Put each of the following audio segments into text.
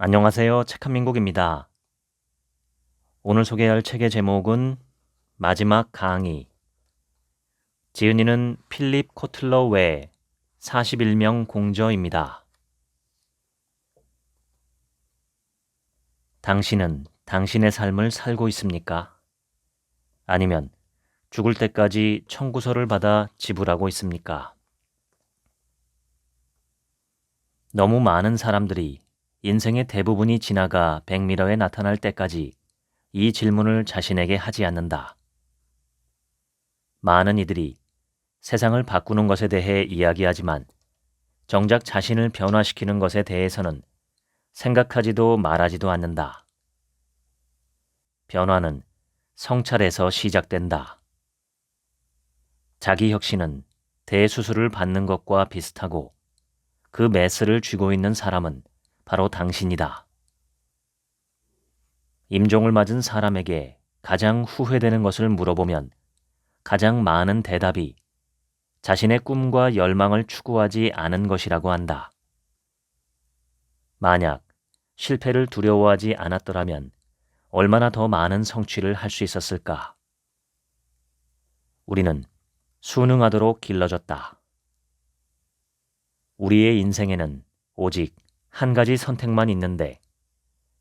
안녕하세요. 책한민국입니다. 오늘 소개할 책의 제목은 마지막 강의. 지은이는 필립 코틀러 외 41명 공저입니다. 당신은 당신의 삶을 살고 있습니까? 아니면 죽을 때까지 청구서를 받아 지불하고 있습니까? 너무 많은 사람들이 인생의 대부분이 지나가 백미러에 나타날 때까지 이 질문을 자신에게 하지 않는다. 많은 이들이 세상을 바꾸는 것에 대해 이야기하지만 정작 자신을 변화시키는 것에 대해서는 생각하지도 말하지도 않는다. 변화는 성찰에서 시작된다. 자기 혁신은 대수술을 받는 것과 비슷하고 그 메스를 쥐고 있는 사람은 바로 당신이다. 임종을 맞은 사람에게 가장 후회되는 것을 물어보면 가장 많은 대답이 자신의 꿈과 열망을 추구하지 않은 것이라고 한다. 만약 실패를 두려워하지 않았더라면 얼마나 더 많은 성취를 할 수 있었을까? 우리는 순응하도록 길러졌다. 우리의 인생에는 오직 한 가지 선택만 있는데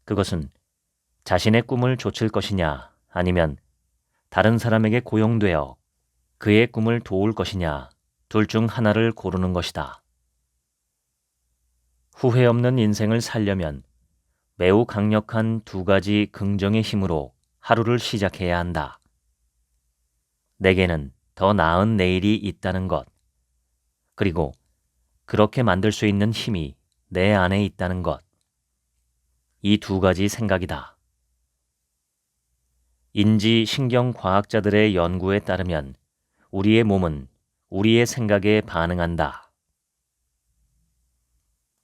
그것은 자신의 꿈을 좇을 것이냐 아니면 다른 사람에게 고용되어 그의 꿈을 도울 것이냐 둘 중 하나를 고르는 것이다. 후회 없는 인생을 살려면 매우 강력한 두 가지 긍정의 힘으로 하루를 시작해야 한다. 내게는 더 나은 내일이 있다는 것, 그리고 그렇게 만들 수 있는 힘이 내 안에 있다는 것. 이 두 가지 생각이다. 인지신경과학자들의 연구에 따르면 우리의 몸은 우리의 생각에 반응한다.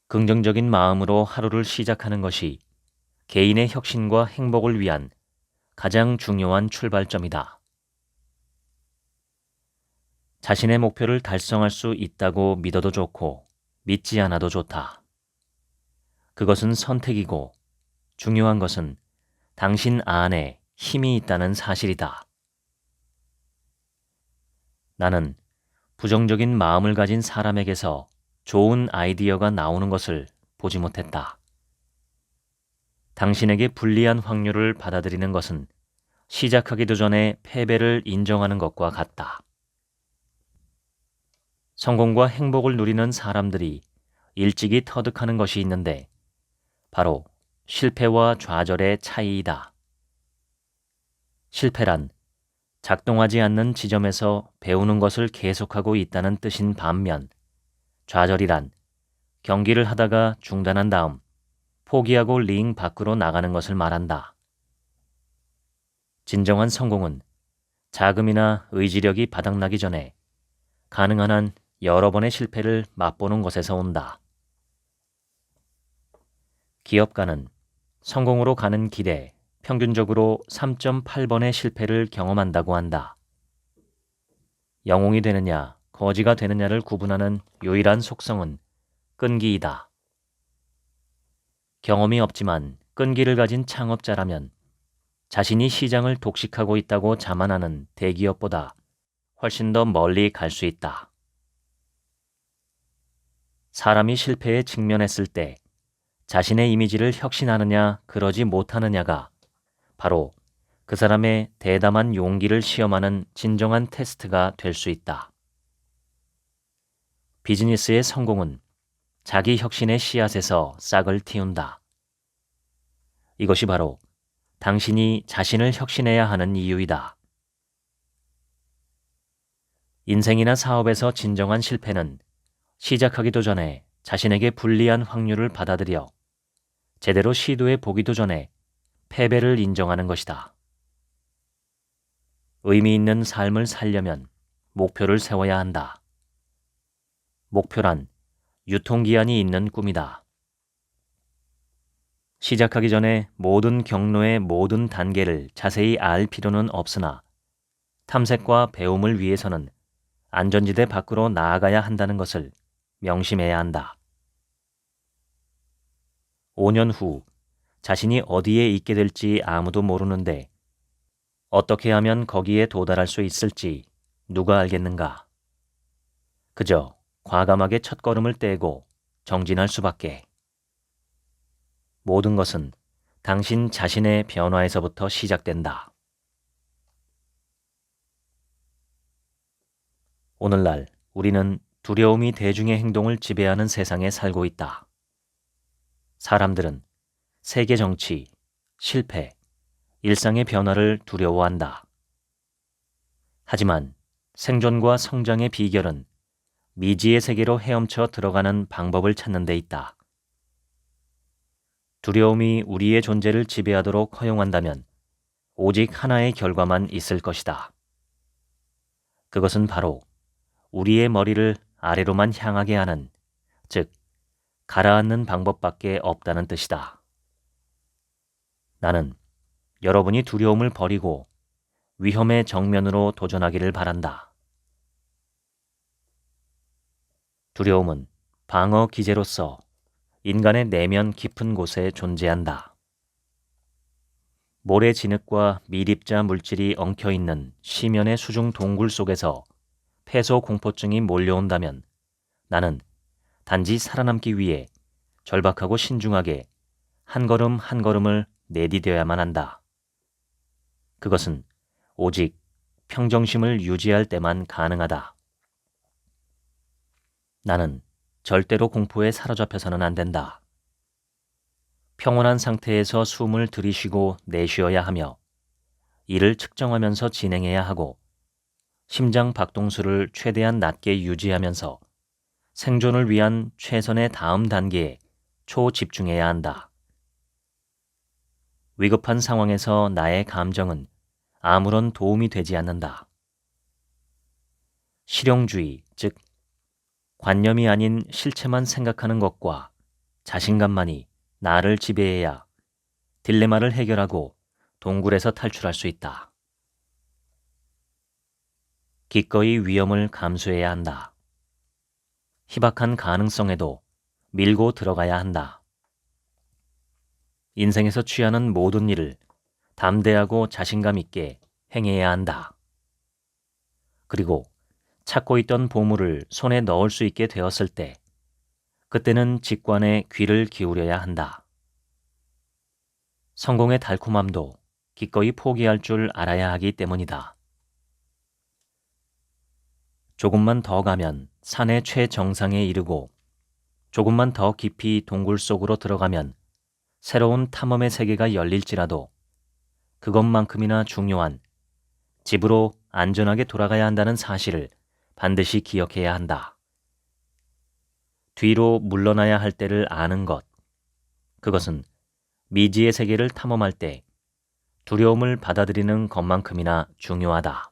긍정적인 마음으로 하루를 시작하는 것이 개인의 혁신과 행복을 위한 가장 중요한 출발점이다. 자신의 목표를 달성할 수 있다고 믿어도 좋고 믿지 않아도 좋다. 그것은 선택이고 중요한 것은 당신 안에 힘이 있다는 사실이다. 나는 부정적인 마음을 가진 사람에게서 좋은 아이디어가 나오는 것을 보지 못했다. 당신에게 불리한 확률을 받아들이는 것은 시작하기도 전에 패배를 인정하는 것과 같다. 성공과 행복을 누리는 사람들이 일찍이 터득하는 것이 있는데 바로 실패와 좌절의 차이이다. 실패란 작동하지 않는 지점에서 배우는 것을 계속하고 있다는 뜻인 반면 좌절이란 경기를 하다가 중단한 다음 포기하고 링 밖으로 나가는 것을 말한다. 진정한 성공은 자금이나 의지력이 바닥나기 전에 가능한 한 여러 번의 실패를 맛보는 것에서 온다. 기업가는 성공으로 가는 길에 평균적으로 3.8번의 실패를 경험한다고 한다. 영웅이 되느냐, 거지가 되느냐를 구분하는 유일한 속성은 끈기이다. 경험이 없지만 끈기를 가진 창업자라면 자신이 시장을 독식하고 있다고 자만하는 대기업보다 훨씬 더 멀리 갈 수 있다. 사람이 실패에 직면했을 때 자신의 이미지를 혁신하느냐 그러지 못하느냐가 바로 그 사람의 대담한 용기를 시험하는 진정한 테스트가 될 수 있다. 비즈니스의 성공은 자기 혁신의 씨앗에서 싹을 틔운다. 이것이 바로 당신이 자신을 혁신해야 하는 이유이다. 인생이나 사업에서 진정한 실패는 시작하기도 전에 자신에게 불리한 확률을 받아들여 제대로 시도해 보기도 전에 패배를 인정하는 것이다. 의미 있는 삶을 살려면 목표를 세워야 한다. 목표란 유통기한이 있는 꿈이다. 시작하기 전에 모든 경로의 모든 단계를 자세히 알 필요는 없으나 탐색과 배움을 위해서는 안전지대 밖으로 나아가야 한다는 것을 명심해야 한다. 5년 후 자신이 어디에 있게 될지 아무도 모르는데 어떻게 하면 거기에 도달할 수 있을지 누가 알겠는가? 그저 과감하게 첫걸음을 떼고 정진할 수밖에. 모든 것은 당신 자신의 변화에서부터 시작된다. 오늘날 우리는 두려움이 대중의 행동을 지배하는 세상에 살고 있다. 사람들은 세계 정치, 실패, 일상의 변화를 두려워한다. 하지만 생존과 성장의 비결은 미지의 세계로 헤엄쳐 들어가는 방법을 찾는 데 있다. 두려움이 우리의 존재를 지배하도록 허용한다면 오직 하나의 결과만 있을 것이다. 그것은 바로 우리의 머리를 아래로만 향하게 하는, 즉 가라앉는 방법밖에 없다는 뜻이다. 나는 여러분이 두려움을 버리고 위험의 정면으로 도전하기를 바란다. 두려움은 방어 기제로서 인간의 내면 깊은 곳에 존재한다. 모래 진흙과 미립자 물질이 엉켜있는 시면의 수중 동굴 속에서 폐소 공포증이 몰려온다면 나는 단지 살아남기 위해 절박하고 신중하게 한 걸음 한 걸음을 내디뎌야만 한다. 그것은 오직 평정심을 유지할 때만 가능하다. 나는 절대로 공포에 사로잡혀서는 안 된다. 평온한 상태에서 숨을 들이쉬고 내쉬어야 하며 이를 측정하면서 진행해야 하고 심장 박동수를 최대한 낮게 유지하면서 생존을 위한 최선의 다음 단계에 초집중해야 한다. 위급한 상황에서 나의 감정은 아무런 도움이 되지 않는다. 실용주의, 즉 관념이 아닌 실체만 생각하는 것과 자신감만이 나를 지배해야 딜레마를 해결하고 동굴에서 탈출할 수 있다. 기꺼이 위험을 감수해야 한다. 희박한 가능성에도 밀고 들어가야 한다. 인생에서 취하는 모든 일을 담대하고 자신감 있게 행해야 한다. 그리고 찾고 있던 보물을 손에 넣을 수 있게 되었을 때 그때는 직관에 귀를 기울여야 한다. 성공의 달콤함도 기꺼이 포기할 줄 알아야 하기 때문이다. 조금만 더 가면 산의 최정상에 이르고 조금만 더 깊이 동굴 속으로 들어가면 새로운 탐험의 세계가 열릴지라도 그것만큼이나 중요한 집으로 안전하게 돌아가야 한다는 사실을 반드시 기억해야 한다. 뒤로 물러나야 할 때를 아는 것, 그것은 미지의 세계를 탐험할 때 두려움을 받아들이는 것만큼이나 중요하다.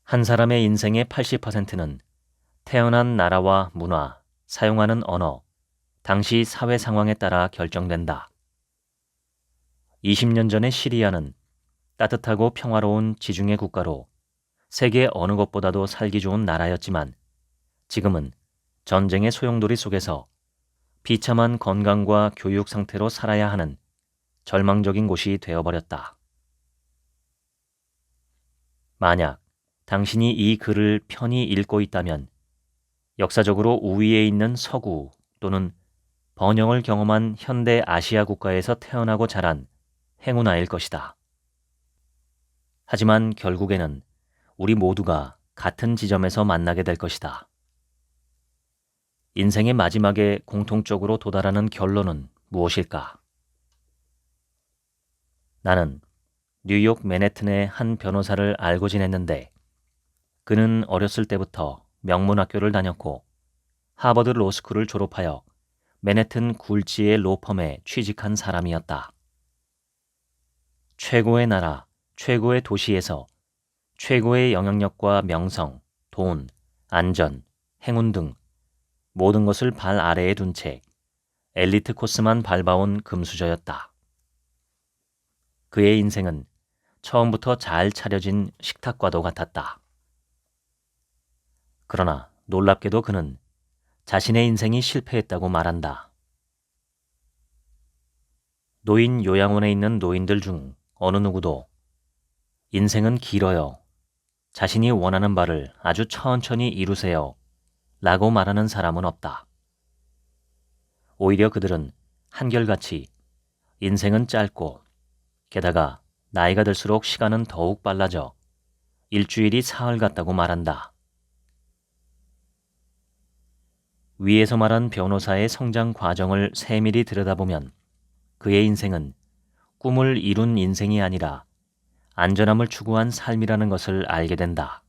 한 사람의 인생의 80%는 태어난 나라와 문화, 사용하는 언어, 당시 사회 상황에 따라 결정된다. 20년 전의 시리아는 따뜻하고 평화로운 지중해 국가로 세계 어느 곳보다도 살기 좋은 나라였지만 지금은 전쟁의 소용돌이 속에서 비참한 건강과 교육 상태로 살아야 하는 절망적인 곳이 되어버렸다. 만약 당신이 이 글을 편히 읽고 있다면 역사적으로 우위에 있는 서구 또는 번영을 경험한 현대 아시아 국가에서 태어나고 자란 행운아일 것이다. 하지만 결국에는 우리 모두가 같은 지점에서 만나게 될 것이다. 인생의 마지막에 공통적으로 도달하는 결론은 무엇일까? 나는 뉴욕 맨해튼의 한 변호사를 알고 지냈는데 그는 어렸을 때부터 명문학교를 다녔고 하버드 로스쿨을 졸업하여 맨해튼 굴지의 로펌에 취직한 사람이었다. 최고의 나라, 최고의 도시에서 최고의 영향력과 명성, 돈, 안전, 행운 등 모든 것을 발 아래에 둔 채 엘리트 코스만 밟아온 금수저였다. 그의 인생은 처음부터 잘 차려진 식탁과도 같았다. 그러나 놀랍게도 그는 자신의 인생이 실패했다고 말한다. 노인 요양원에 있는 노인들 중 어느 누구도 인생은 길어요. 자신이 원하는 바를 아주 천천히 이루세요. 라고 말하는 사람은 없다. 오히려 그들은 한결같이 인생은 짧고 게다가 나이가 들수록 시간은 더욱 빨라져 일주일이 사흘 같다고 말한다. 위에서 말한 변호사의 성장 과정을 세밀히 들여다보면 그의 인생은 꿈을 이룬 인생이 아니라 안전함을 추구한 삶이라는 것을 알게 된다.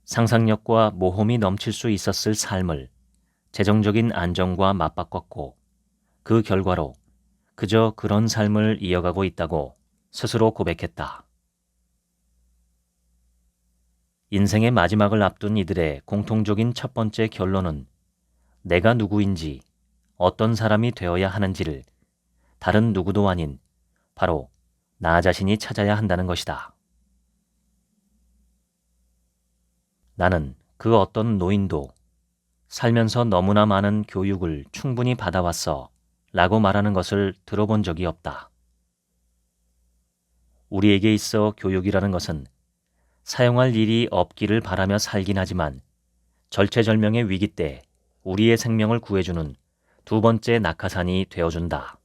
상상력과 모험이 넘칠 수 있었을 삶을 재정적인 안정과 맞바꿨고 그 결과로 그저 그런 삶을 이어가고 있다고 스스로 고백했다. 인생의 마지막을 앞둔 이들의 공통적인 첫 번째 결론은 내가 누구인지 어떤 사람이 되어야 하는지를 다른 누구도 아닌 바로 나 자신이 찾아야 한다는 것이다. 나는 그 어떤 노인도 살면서 너무나 많은 교육을 충분히 받아왔어 라고 말하는 것을 들어본 적이 없다. 우리에게 있어 교육이라는 것은 사용할 일이 없기를 바라며 살긴 하지만 절체절명의 위기 때 우리의 생명을 구해주는 두 번째 낙하산이 되어준다.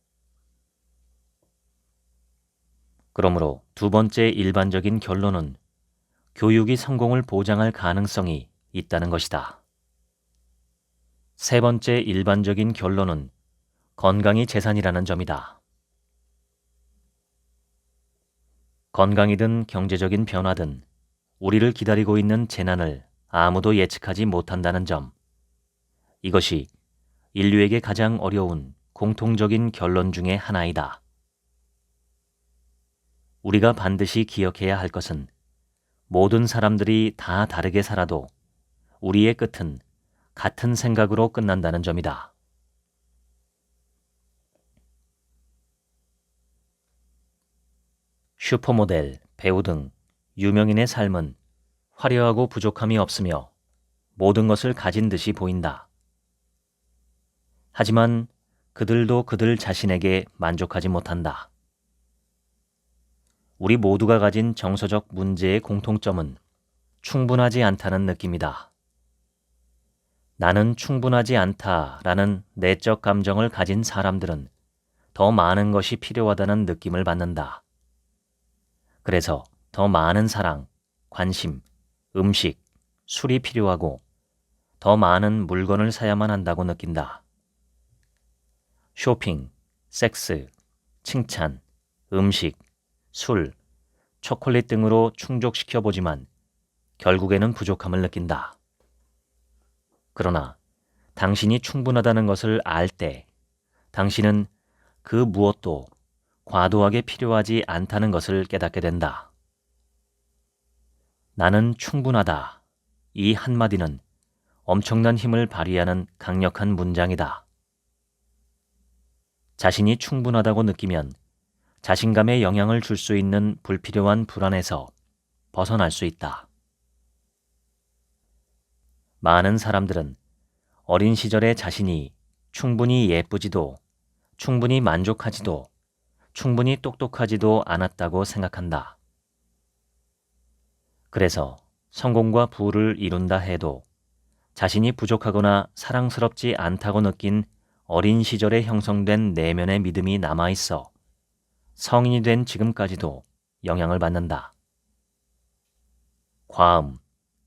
그러므로 두 번째 일반적인 결론은 교육이 성공을 보장할 가능성이 있다는 것이다. 세 번째 일반적인 결론은 건강이 재산이라는 점이다. 건강이든 경제적인 변화든 우리를 기다리고 있는 재난을 아무도 예측하지 못한다는 점. 이것이 인류에게 가장 어려운 공통적인 결론 중의 하나이다. 우리가 반드시 기억해야 할 것은 모든 사람들이 다 다르게 살아도 우리의 끝은 같은 생각으로 끝난다는 점이다. 슈퍼모델, 배우 등 유명인의 삶은 화려하고 부족함이 없으며 모든 것을 가진 듯이 보인다. 하지만 그들도 그들 자신에게 만족하지 못한다. 우리 모두가 가진 정서적 문제의 공통점은 충분하지 않다는 느낌이다. 나는 충분하지 않다라는 내적 감정을 가진 사람들은 더 많은 것이 필요하다는 느낌을 받는다. 그래서 더 많은 사랑, 관심, 음식, 술이 필요하고 더 많은 물건을 사야만 한다고 느낀다. 쇼핑, 섹스, 칭찬, 음식, 술, 초콜릿 등으로 충족시켜보지만 결국에는 부족함을 느낀다. 그러나 당신이 충분하다는 것을 알 때 당신은 그 무엇도 과도하게 필요하지 않다는 것을 깨닫게 된다. 나는 충분하다. 이 한마디는 엄청난 힘을 발휘하는 강력한 문장이다. 자신이 충분하다고 느끼면 자신감에 영향을 줄 수 있는 불필요한 불안에서 벗어날 수 있다. 많은 사람들은 어린 시절의 자신이 충분히 예쁘지도 충분히 만족하지도 충분히 똑똑하지도 않았다고 생각한다. 그래서 성공과 부를 이룬다 해도 자신이 부족하거나 사랑스럽지 않다고 느낀 어린 시절에 형성된 내면의 믿음이 남아있어 성인이 된 지금까지도 영향을 받는다. 과음,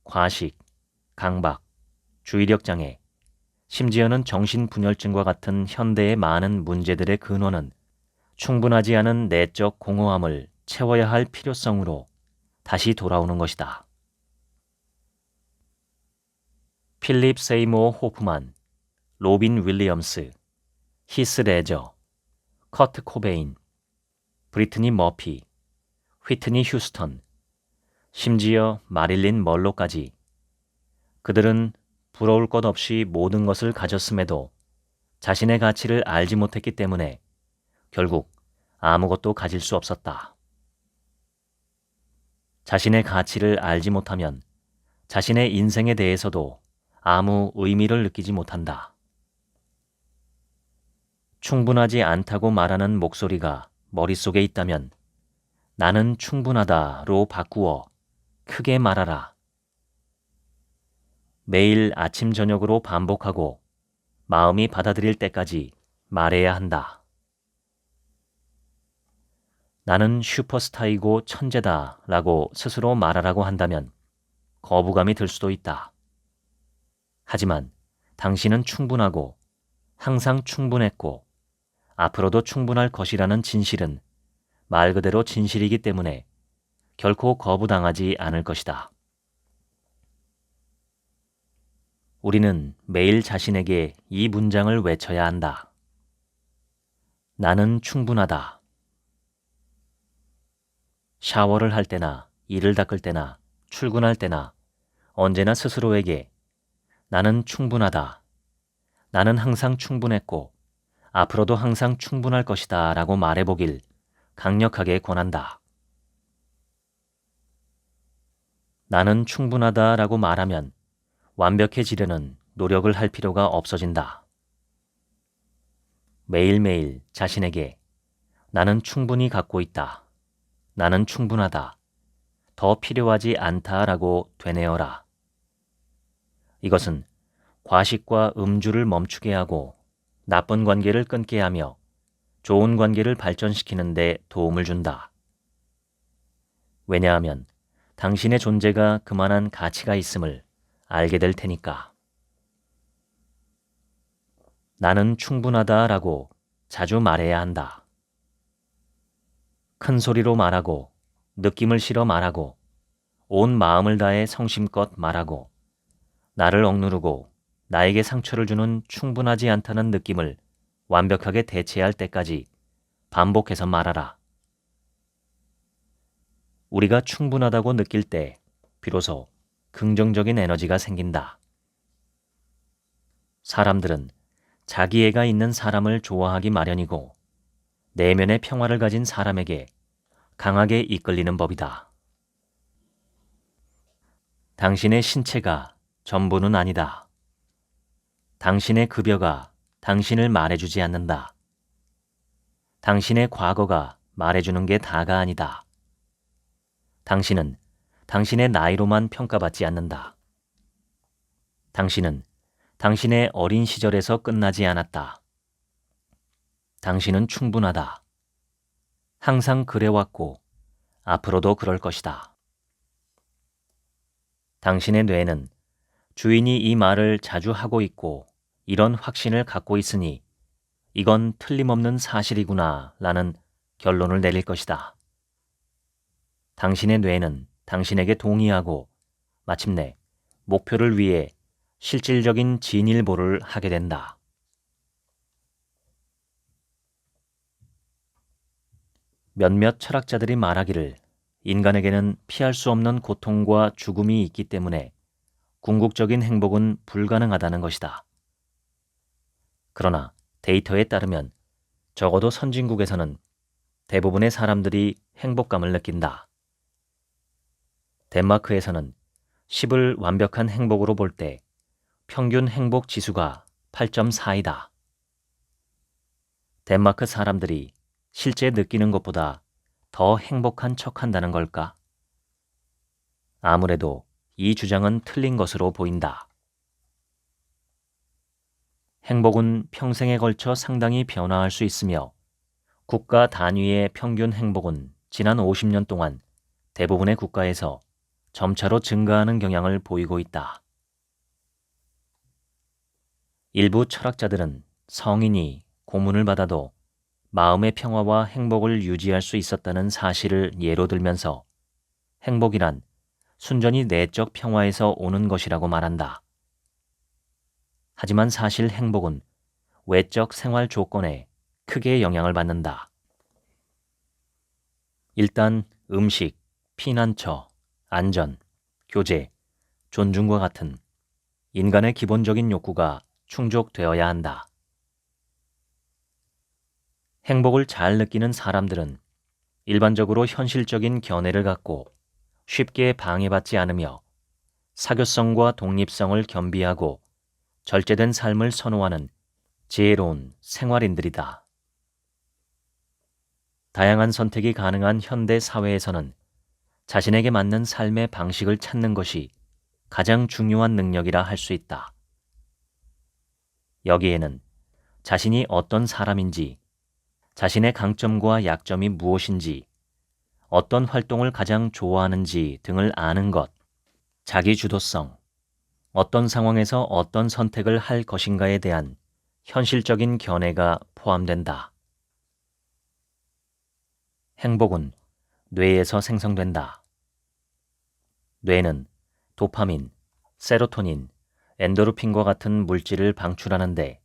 과식, 강박, 주의력 장애, 심지어는 정신분열증과 같은 현대의 많은 문제들의 근원은 충분하지 않은 내적 공허함을 채워야 할 필요성으로 다시 돌아오는 것이다. 필립 세이모어 호프만, 로빈 윌리엄스, 히스 레저, 커트 코베인, 브리트니 머피, 휘트니 휴스턴, 심지어 마릴린 먼로까지 그들은 부러울 것 없이 모든 것을 가졌음에도 자신의 가치를 알지 못했기 때문에 결국 아무것도 가질 수 없었다. 자신의 가치를 알지 못하면 자신의 인생에 대해서도 아무 의미를 느끼지 못한다. 충분하지 않다고 말하는 목소리가 머릿속에 있다면 나는 충분하다로 바꾸어 크게 말하라. 매일 아침 저녁으로 반복하고 마음이 받아들일 때까지 말해야 한다. 나는 슈퍼스타이고 천재다 라고 스스로 말하라고 한다면 거부감이 들 수도 있다. 하지만 당신은 충분하고 항상 충분했고 앞으로도 충분할 것이라는 진실은 말 그대로 진실이기 때문에 결코 거부당하지 않을 것이다. 우리는 매일 자신에게 이 문장을 외쳐야 한다. 나는 충분하다. 샤워를 할 때나 이를 닦을 때나 출근할 때나 언제나 스스로에게 나는 충분하다. 나는 항상 충분했고 앞으로도 항상 충분할 것이다 라고 말해보길 강력하게 권한다. 나는 충분하다 라고 말하면 완벽해지려는 노력을 할 필요가 없어진다. 매일매일 자신에게 나는 충분히 갖고 있다. 나는 충분하다. 더 필요하지 않다라고 되뇌어라. 이것은 과식과 음주를 멈추게 하고 나쁜 관계를 끊게 하며 좋은 관계를 발전시키는 데 도움을 준다. 왜냐하면 당신의 존재가 그만한 가치가 있음을 알게 될 테니까. 나는 충분하다라고 자주 말해야 한다. 큰 소리로 말하고 느낌을 실어 말하고 온 마음을 다해 성심껏 말하고 나를 억누르고 나에게 상처를 주는 충분하지 않다는 느낌을 완벽하게 대체할 때까지 반복해서 말하라. 우리가 충분하다고 느낄 때 비로소 긍정적인 에너지가 생긴다. 사람들은 자기애가 있는 사람을 좋아하기 마련이고 내면의 평화를 가진 사람에게 강하게 이끌리는 법이다. 당신의 신체가 전부는 아니다. 당신의 급여가 당신을 말해주지 않는다. 당신의 과거가 말해주는 게 다가 아니다. 당신은 당신의 나이로만 평가받지 않는다. 당신은 당신의 어린 시절에서 끝나지 않았다. 당신은 충분하다. 항상 그래왔고 앞으로도 그럴 것이다. 당신의 뇌는 주인이 이 말을 자주 하고 있고 이런 확신을 갖고 있으니 이건 틀림없는 사실이구나 라는 결론을 내릴 것이다. 당신의 뇌는 당신에게 동의하고 마침내 목표를 위해 실질적인 진일보를 하게 된다. 몇몇 철학자들이 말하기를 인간에게는 피할 수 없는 고통과 죽음이 있기 때문에 궁극적인 행복은 불가능하다는 것이다. 그러나 데이터에 따르면 적어도 선진국에서는 대부분의 사람들이 행복감을 느낀다. 덴마크에서는 10을 완벽한 행복으로 볼 때 평균 행복 지수가 8.4이다. 덴마크 사람들이 실제 느끼는 것보다 더 행복한 척한다는 걸까? 아무래도 이 주장은 틀린 것으로 보인다. 행복은 평생에 걸쳐 상당히 변화할 수 있으며 국가 단위의 평균 행복은 지난 50년 동안 대부분의 국가에서 점차로 증가하는 경향을 보이고 있다. 일부 철학자들은 성인이 고문을 받아도 마음의 평화와 행복을 유지할 수 있었다는 사실을 예로 들면서 행복이란 순전히 내적 평화에서 오는 것이라고 말한다. 하지만 사실 행복은 외적 생활 조건에 크게 영향을 받는다. 일단 음식, 피난처, 안전, 교제, 존중과 같은 인간의 기본적인 욕구가 충족되어야 한다. 행복을 잘 느끼는 사람들은 일반적으로 현실적인 견해를 갖고 쉽게 방해받지 않으며 사교성과 독립성을 겸비하고 절제된 삶을 선호하는 지혜로운 생활인들이다. 다양한 선택이 가능한 현대 사회에서는 자신에게 맞는 삶의 방식을 찾는 것이 가장 중요한 능력이라 할 수 있다. 여기에는 자신이 어떤 사람인지, 자신의 강점과 약점이 무엇인지, 어떤 활동을 가장 좋아하는지 등을 아는 것, 자기 주도성, 어떤 상황에서 어떤 선택을 할 것인가에 대한 현실적인 견해가 포함된다. 행복은 뇌에서 생성된다. 뇌는 도파민, 세로토닌, 엔도르핀과 같은 물질을 방출하는데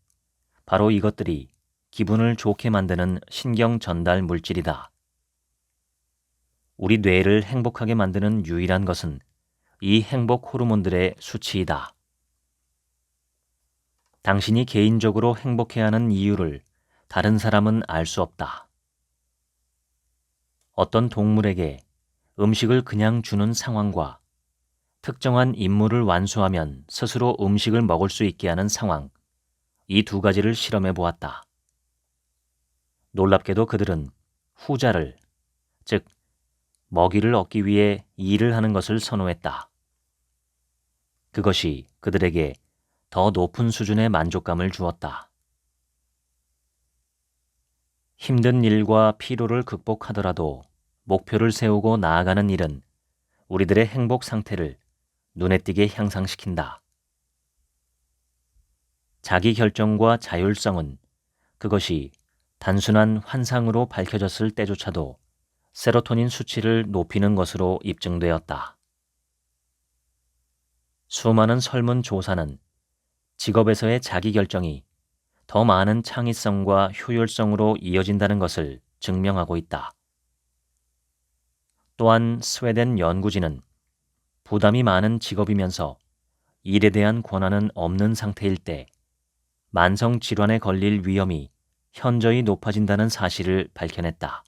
바로 이것들이 기분을 좋게 만드는 신경 전달 물질이다. 우리 뇌를 행복하게 만드는 유일한 것은 이 행복 호르몬들의 수치이다. 당신이 개인적으로 행복해하는 이유를 다른 사람은 알 수 없다. 어떤 동물에게 음식을 그냥 주는 상황과 특정한 임무를 완수하면 스스로 음식을 먹을 수 있게 하는 상황, 이 두 가지를 실험해 보았다. 놀랍게도 그들은 후자를, 즉 먹이를 얻기 위해 일을 하는 것을 선호했다. 그것이 그들에게 더 높은 수준의 만족감을 주었다. 힘든 일과 피로를 극복하더라도 목표를 세우고 나아가는 일은 우리들의 행복 상태를 눈에 띄게 향상시킨다. 자기 결정과 자율성은 그것이 단순한 환상으로 밝혀졌을 때조차도 세로토닌 수치를 높이는 것으로 입증되었다. 수많은 설문조사는 직업에서의 자기 결정이 더 많은 창의성과 효율성으로 이어진다는 것을 증명하고 있다. 또한 스웨덴 연구진은 부담이 많은 직업이면서 일에 대한 권한은 없는 상태일 때 만성 질환에 걸릴 위험이 현저히 높아진다는 사실을 밝혀냈다.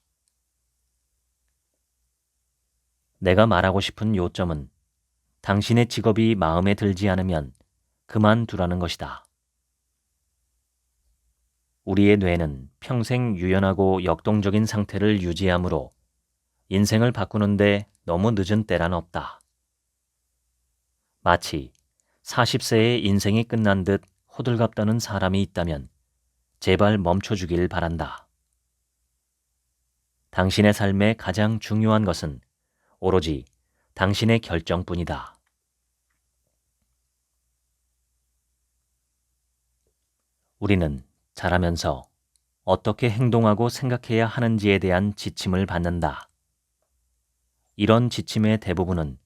내가 말하고 싶은 요점은 당신의 직업이 마음에 들지 않으면 그만두라는 것이다. 우리의 뇌는 평생 유연하고 역동적인 상태를 유지하므로 인생을 바꾸는데 너무 늦은 때란 없다. 마치 40세의 인생이 끝난 듯 호들갑 떠는 사람이 있다면 제발 멈춰주길 바란다. 당신의 삶의 가장 중요한 것은 오로지 당신의 결정뿐이다. 우리는 자라면서 어떻게 행동하고 생각해야 하는지에 대한 지침을 받는다. 이런 지침의 대부분은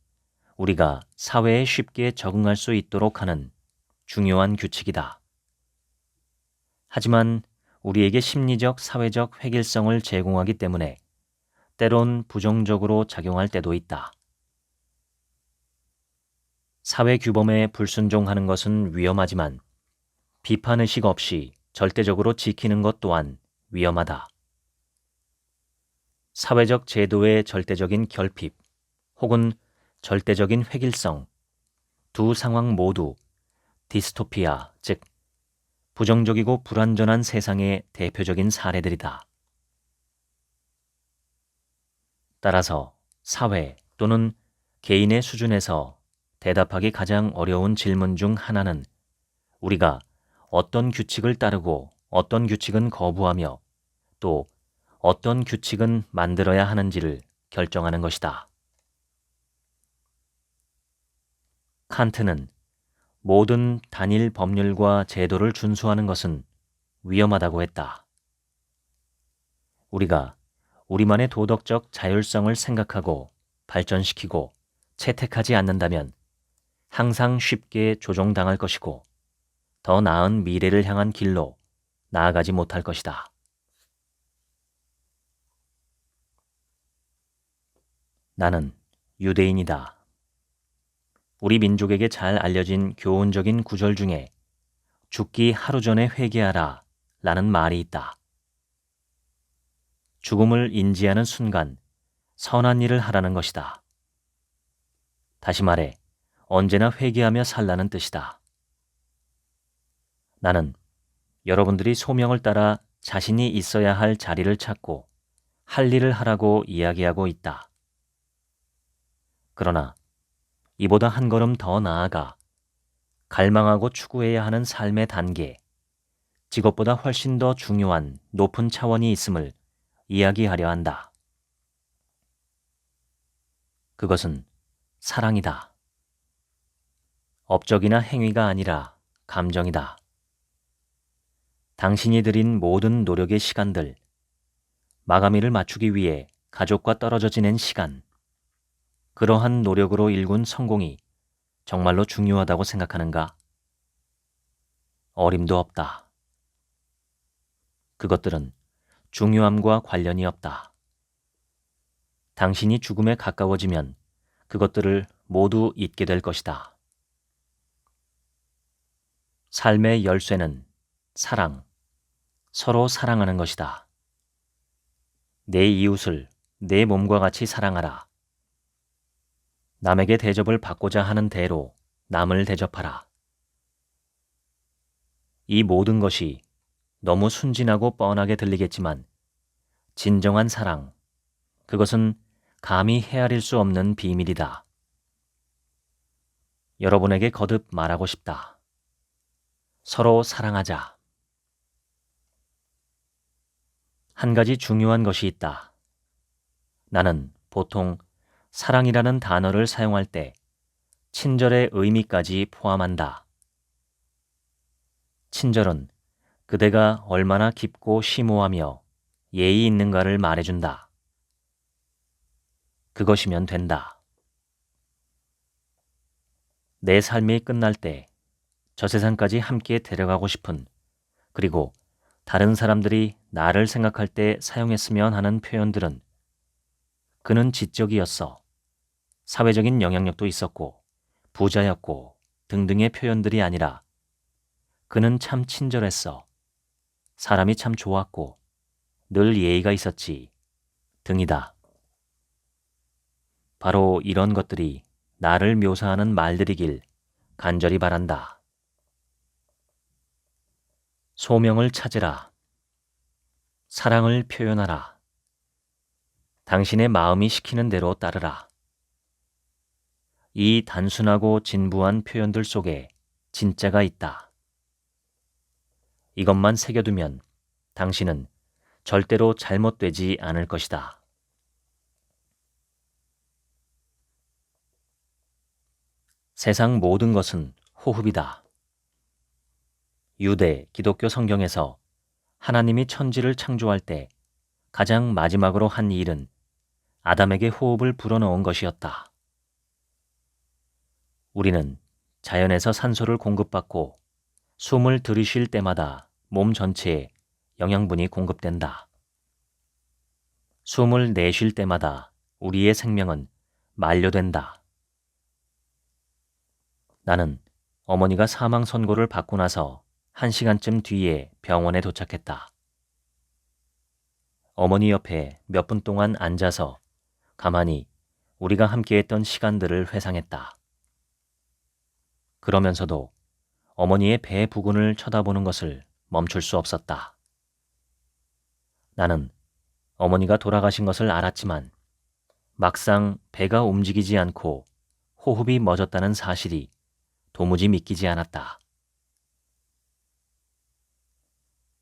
우리가 사회에 쉽게 적응할 수 있도록 하는 중요한 규칙이다. 하지만 우리에게 심리적, 사회적 획일성을 제공하기 때문에 때론 부정적으로 작용할 때도 있다. 사회 규범에 불순종하는 것은 위험하지만 비판의식 없이 절대적으로 지키는 것 또한 위험하다. 사회적 제도의 절대적인 결핍 혹은 절대적인 획일성, 두 상황 모두 디스토피아, 즉 부정적이고 불완전한 세상의 대표적인 사례들이다. 따라서 사회 또는 개인의 수준에서 대답하기 가장 어려운 질문 중 하나는 우리가 어떤 규칙을 따르고 어떤 규칙은 거부하며 또 어떤 규칙은 만들어야 하는지를 결정하는 것이다. 칸트는 모든 단일 법률과 제도를 준수하는 것은 위험하다고 했다. 우리가 우리만의 도덕적 자율성을 생각하고 발전시키고 채택하지 않는다면 항상 쉽게 조종당할 것이고 더 나은 미래를 향한 길로 나아가지 못할 것이다. 나는 유대인이다. 우리 민족에게 잘 알려진 교훈적인 구절 중에 죽기 하루 전에 회개하라 라는 말이 있다. 죽음을 인지하는 순간 선한 일을 하라는 것이다. 다시 말해 언제나 회개하며 살라는 뜻이다. 나는 여러분들이 소명을 따라 자신이 있어야 할 자리를 찾고 할 일을 하라고 이야기하고 있다. 그러나 이보다 한 걸음 더 나아가 갈망하고 추구해야 하는 삶의 단계, 직업보다 훨씬 더 중요한 높은 차원이 있음을 이야기하려 한다. 그것은 사랑이다. 업적이나 행위가 아니라 감정이다. 당신이 들인 모든 노력의 시간들, 마감일을 맞추기 위해 가족과 떨어져 지낸 시간, 그러한 노력으로 일군 성공이 정말로 중요하다고 생각하는가? 어림도 없다. 그것들은 중요함과 관련이 없다. 당신이 죽음에 가까워지면 그것들을 모두 잊게 될 것이다. 삶의 열쇠는 사랑, 서로 사랑하는 것이다. 내 이웃을 내 몸과 같이 사랑하라. 남에게 대접을 받고자 하는 대로 남을 대접하라. 이 모든 것이 너무 순진하고 뻔하게 들리겠지만 진정한 사랑, 그것은 감히 헤아릴 수 없는 비밀이다. 여러분에게 거듭 말하고 싶다. 서로 사랑하자. 한 가지 중요한 것이 있다. 나는 보통 사랑이라는 단어를 사용할 때 친절의 의미까지 포함한다. 친절은 그대가 얼마나 깊고 심오하며 예의 있는가를 말해준다. 그것이면 된다. 내 삶이 끝날 때 저 세상까지 함께 데려가고 싶은, 그리고 다른 사람들이 나를 생각할 때 사용했으면 하는 표현들은 그는 지적이었어, 사회적인 영향력도 있었고 부자였고 등등의 표현들이 아니라 그는 참 친절했어, 사람이 참 좋았고 늘 예의가 있었지 등이다. 바로 이런 것들이 나를 묘사하는 말들이길 간절히 바란다. 소명을 찾으라. 사랑을 표현하라. 당신의 마음이 시키는 대로 따르라. 이 단순하고 진부한 표현들 속에 진짜가 있다. 이것만 새겨두면 당신은 절대로 잘못되지 않을 것이다. 세상 모든 것은 호흡이다. 유대, 기독교 성경에서 하나님이 천지를 창조할 때 가장 마지막으로 한 일은 아담에게 호흡을 불어넣은 것이었다. 우리는 자연에서 산소를 공급받고 숨을 들이쉴 때마다 몸 전체에 영양분이 공급된다. 숨을 내쉴 때마다 우리의 생명은 만료된다. 나는 어머니가 사망 선고를 받고 나서 1시간쯤 뒤에 병원에 도착했다. 어머니 옆에 몇 분 동안 앉아서 가만히 우리가 함께했던 시간들을 회상했다. 그러면서도 어머니의 배 부근을 쳐다보는 것을 멈출 수 없었다. 나는 어머니가 돌아가신 것을 알았지만 막상 배가 움직이지 않고 호흡이 멎었다는 사실이 도무지 믿기지 않았다.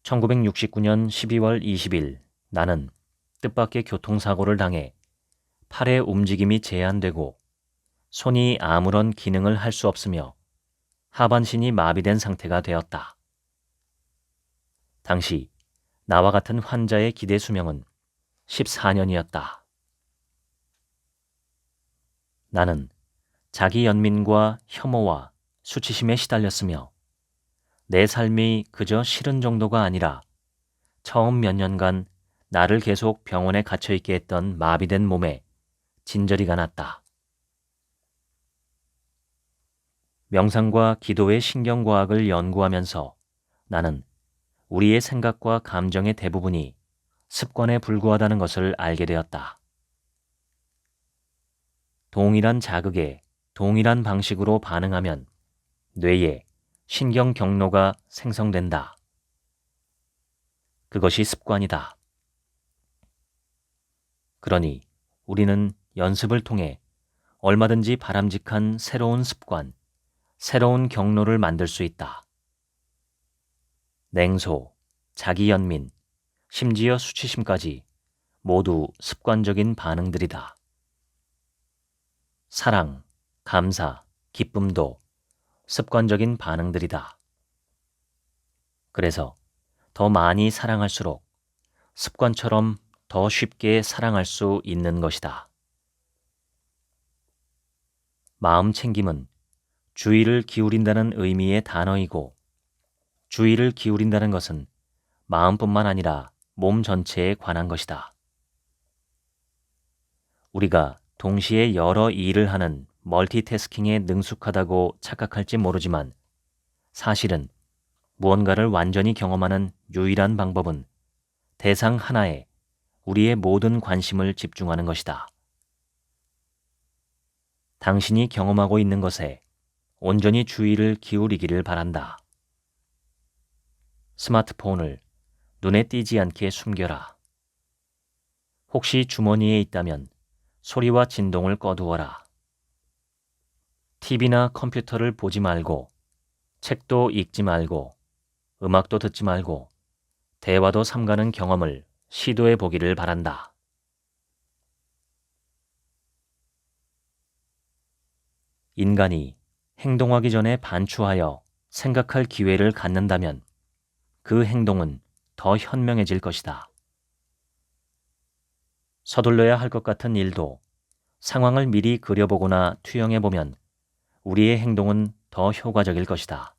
1969년 12월 20일 나는 뜻밖의 교통사고를 당해 팔의 움직임이 제한되고 손이 아무런 기능을 할 수 없으며 하반신이 마비된 상태가 되었다. 당시 나와 같은 환자의 기대 수명은 14년이었다. 나는 자기 연민과 혐오와 수치심에 시달렸으며 내 삶이 그저 싫은 정도가 아니라 처음 몇 년간 나를 계속 병원에 갇혀있게 했던 마비된 몸에 진저리가 났다. 명상과 기도의 신경과학을 연구하면서 나는 우리의 생각과 감정의 대부분이 습관에 불과하다는 것을 알게 되었다. 동일한 자극에 동일한 방식으로 반응하면 뇌에 신경 경로가 생성된다. 그것이 습관이다. 그러니 우리는 연습을 통해 얼마든지 바람직한 새로운 습관, 새로운 경로를 만들 수 있다. 냉소, 자기연민, 심지어 수치심까지 모두 습관적인 반응들이다. 사랑, 감사, 기쁨도 습관적인 반응들이다. 그래서 더 많이 사랑할수록 습관처럼 더 쉽게 사랑할 수 있는 것이다. 마음 챙김은 주의를 기울인다는 의미의 단어이고, 주의를 기울인다는 것은 마음뿐만 아니라 몸 전체에 관한 것이다. 우리가 동시에 여러 일을 하는 멀티태스킹에 능숙하다고 착각할지 모르지만 사실은 무언가를 완전히 경험하는 유일한 방법은 대상 하나에 우리의 모든 관심을 집중하는 것이다. 당신이 경험하고 있는 것에 온전히 주의를 기울이기를 바란다. 스마트폰을 눈에 띄지 않게 숨겨라. 혹시 주머니에 있다면 소리와 진동을 꺼두어라. TV나 컴퓨터를 보지 말고, 책도 읽지 말고, 음악도 듣지 말고, 대화도 삼가는 경험을 시도해 보기를 바란다. 인간이 행동하기 전에 반추하여 생각할 기회를 갖는다면 그 행동은 더 현명해질 것이다. 서둘러야 할 것 같은 일도 상황을 미리 그려보거나 투영해보면 우리의 행동은 더 효과적일 것이다.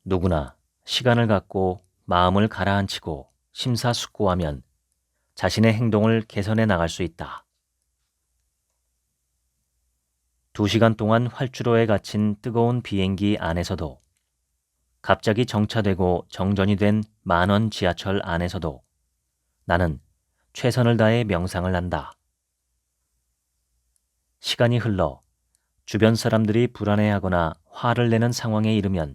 누구나 시간을 갖고 마음을 가라앉히고 심사숙고하면 자신의 행동을 개선해 나갈 수 있다. 2시간 동안 활주로에 갇힌 뜨거운 비행기 안에서도, 갑자기 정차되고 정전이 된 만원 지하철 안에서도 나는 최선을 다해 명상을 한다. 시간이 흘러 주변 사람들이 불안해하거나 화를 내는 상황에 이르면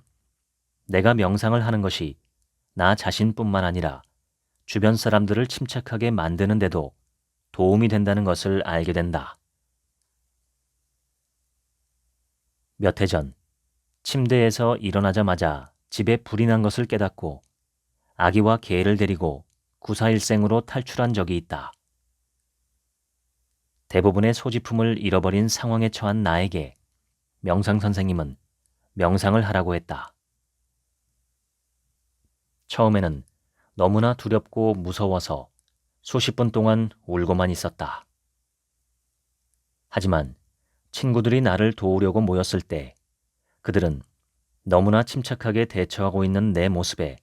내가 명상을 하는 것이 나 자신뿐만 아니라 주변 사람들을 침착하게 만드는 데도 도움이 된다는 것을 알게 된다. 몇 해 전 침대에서 일어나자마자 집에 불이 난 것을 깨닫고 아기와 개를 데리고 구사일생으로 탈출한 적이 있다. 대부분의 소지품을 잃어버린 상황에 처한 나에게 명상 선생님은 명상을 하라고 했다. 처음에는 너무나 두렵고 무서워서 수십 분 동안 울고만 있었다. 하지만 친구들이 나를 도우려고 모였을 때 그들은 너무나 침착하게 대처하고 있는 내 모습에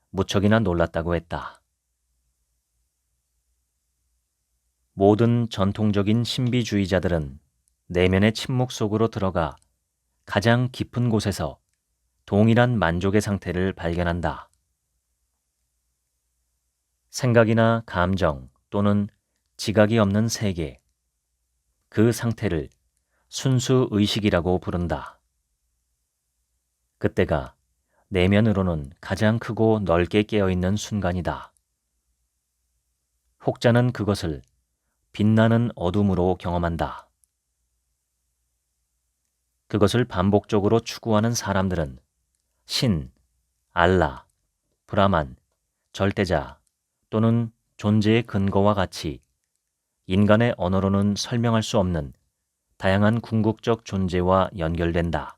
무척이나 놀랐다고 했다. 모든 전통적인 신비주의자들은 내면의 침묵 속으로 들어가 가장 깊은 곳에서 동일한 만족의 상태를 발견한다. 생각이나 감정 또는 지각이 없는 세계, 그 상태를 순수 의식이라고 부른다. 그때가 내면으로는 가장 크고 넓게 깨어있는 순간이다. 혹자는 그것을 빛나는 어둠으로 경험한다. 그것을 반복적으로 추구하는 사람들은 신, 알라, 브라만, 절대자 또는 존재의 근거와 같이 인간의 언어로는 설명할 수 없는 다양한 궁극적 존재와 연결된다.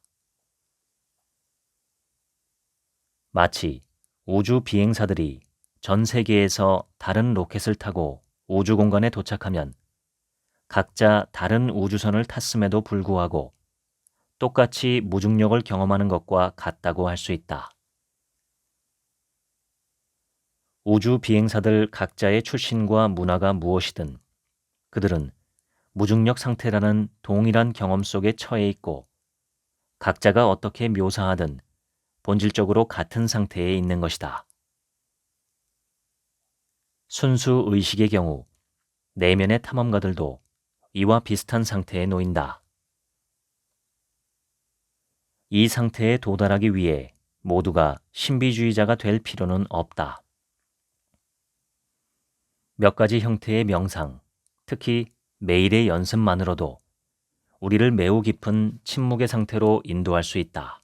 마치 우주 비행사들이 전 세계에서 다른 로켓을 타고 우주 공간에 도착하면 각자 다른 우주선을 탔음에도 불구하고 똑같이 무중력을 경험하는 것과 같다고 할 수 있다. 우주 비행사들 각자의 출신과 문화가 무엇이든 그들은 무중력 상태라는 동일한 경험 속에 처해 있고 각자가 어떻게 묘사하든 본질적으로 같은 상태에 있는 것이다. 순수 의식의 경우 내면의 탐험가들도 이와 비슷한 상태에 놓인다. 이 상태에 도달하기 위해 모두가 신비주의자가 될 필요는 없다. 몇 가지 형태의 명상, 특히 매일의 연습만으로도 우리를 매우 깊은 침묵의 상태로 인도할 수 있다.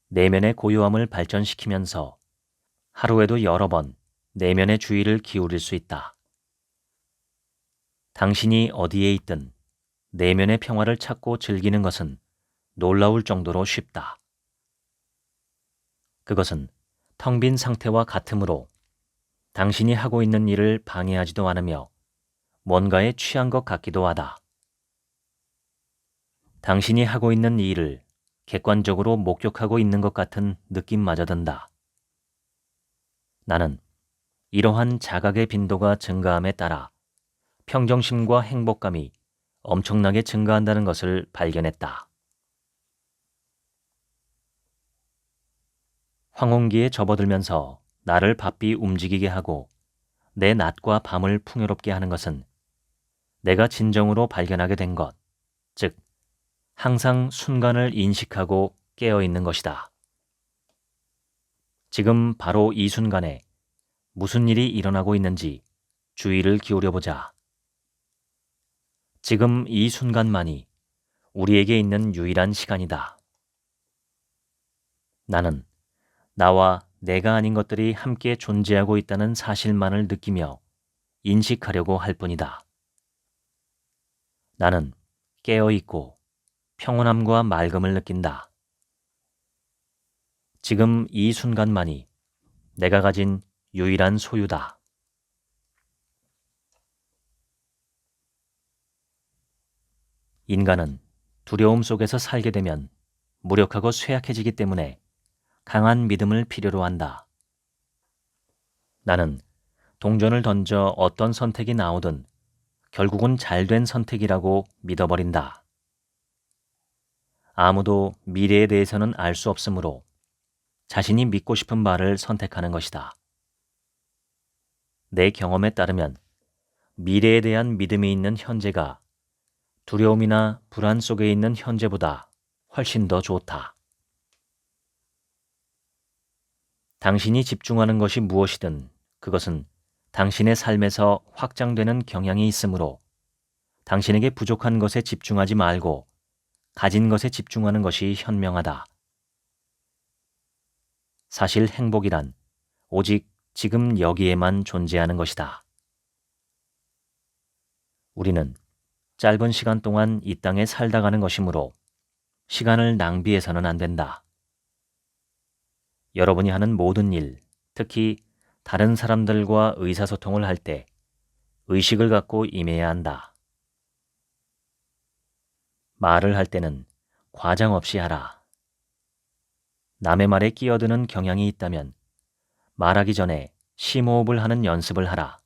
내면의 고요함을 발전시키면서 하루에도 여러 번 내면의 주의를 기울일 수 있다. 당신이 어디에 있든 내면의 평화를 찾고 즐기는 것은 놀라울 정도로 쉽다. 그것은 텅 빈 상태와 같으므로 당신이 하고 있는 일을 방해하지도 않으며 뭔가에 취한 것 같기도 하다. 당신이 하고 있는 일을 객관적으로 목격하고 있는 것 같은 느낌마저 든다. 나는 이러한 자각의 빈도가 증가함에 따라 평정심과 행복감이 엄청나게 증가한다는 것을 발견했다. 황혼기에 접어들면서 나를 바삐 움직이게 하고 내 낮과 밤을 풍요롭게 하는 것은 내가 진정으로 발견하게 된 것, 즉 항상 순간을 인식하고 깨어있는 것이다. 지금 바로 이 순간에 무슨 일이 일어나고 있는지 주의를 기울여보자. 지금 이 순간만이 우리에게 있는 유일한 시간이다. 나는 나와 내가 아닌 것들이 함께 존재하고 있다는 사실만을 느끼며 인식하려고 할 뿐이다. 나는 깨어있고 평온함과 맑음을 느낀다. 지금 이 순간만이 내가 가진 유일한 소유다. 인간은 두려움 속에서 살게 되면 무력하고 쇠약해지기 때문에 강한 믿음을 필요로 한다. 나는 동전을 던져 어떤 선택이 나오든 결국은 잘된 선택이라고 믿어버린다. 아무도 미래에 대해서는 알 수 없으므로 자신이 믿고 싶은 바를 선택하는 것이다. 내 경험에 따르면 미래에 대한 믿음이 있는 현재가 두려움이나 불안 속에 있는 현재보다 훨씬 더 좋다. 당신이 집중하는 것이 무엇이든 그것은 당신의 삶에서 확장되는 경향이 있으므로 당신에게 부족한 것에 집중하지 말고 가진 것에 집중하는 것이 현명하다. 사실 행복이란 오직 지금 여기에만 존재하는 것이다. 우리는 짧은 시간 동안 이 땅에 살다 가는 것이므로 시간을 낭비해서는 안 된다. 여러분이 하는 모든 일, 특히 다른 사람들과 의사소통을 할 때 의식을 갖고 임해야 한다. 말을 할 때는 과장 없이 하라. 남의 말에 끼어드는 경향이 있다면 말하기 전에 심호흡을 하는 연습을 하라.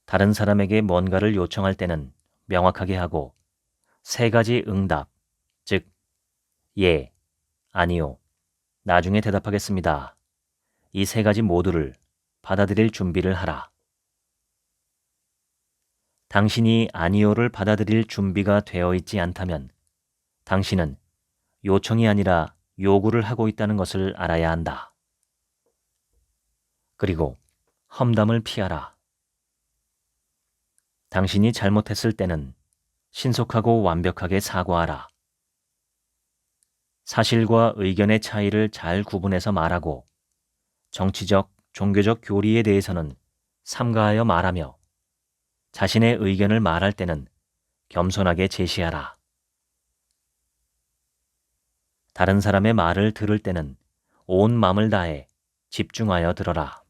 다른 사람에게 뭔가를 요청할 때는 명확하게 하고 3가지 응답, 즉 예, 아니요, 나중에 대답하겠습니다. 이 3가지 모두를 받아들일 준비를 하라. 당신이 아니요를 받아들일 준비가 되어 있지 않다면 당신은 요청이 아니라 요구를 하고 있다는 것을 알아야 한다. 그리고 험담을 피하라. 당신이 잘못했을 때는 신속하고 완벽하게 사과하라. 사실과 의견의 차이를 잘 구분해서 말하고 정치적, 종교적 교리에 대해서는 삼가하여 말하며 자신의 의견을 말할 때는 겸손하게 제시하라. 다른 사람의 말을 들을 때는 온 마음을 다해 집중하여 들어라.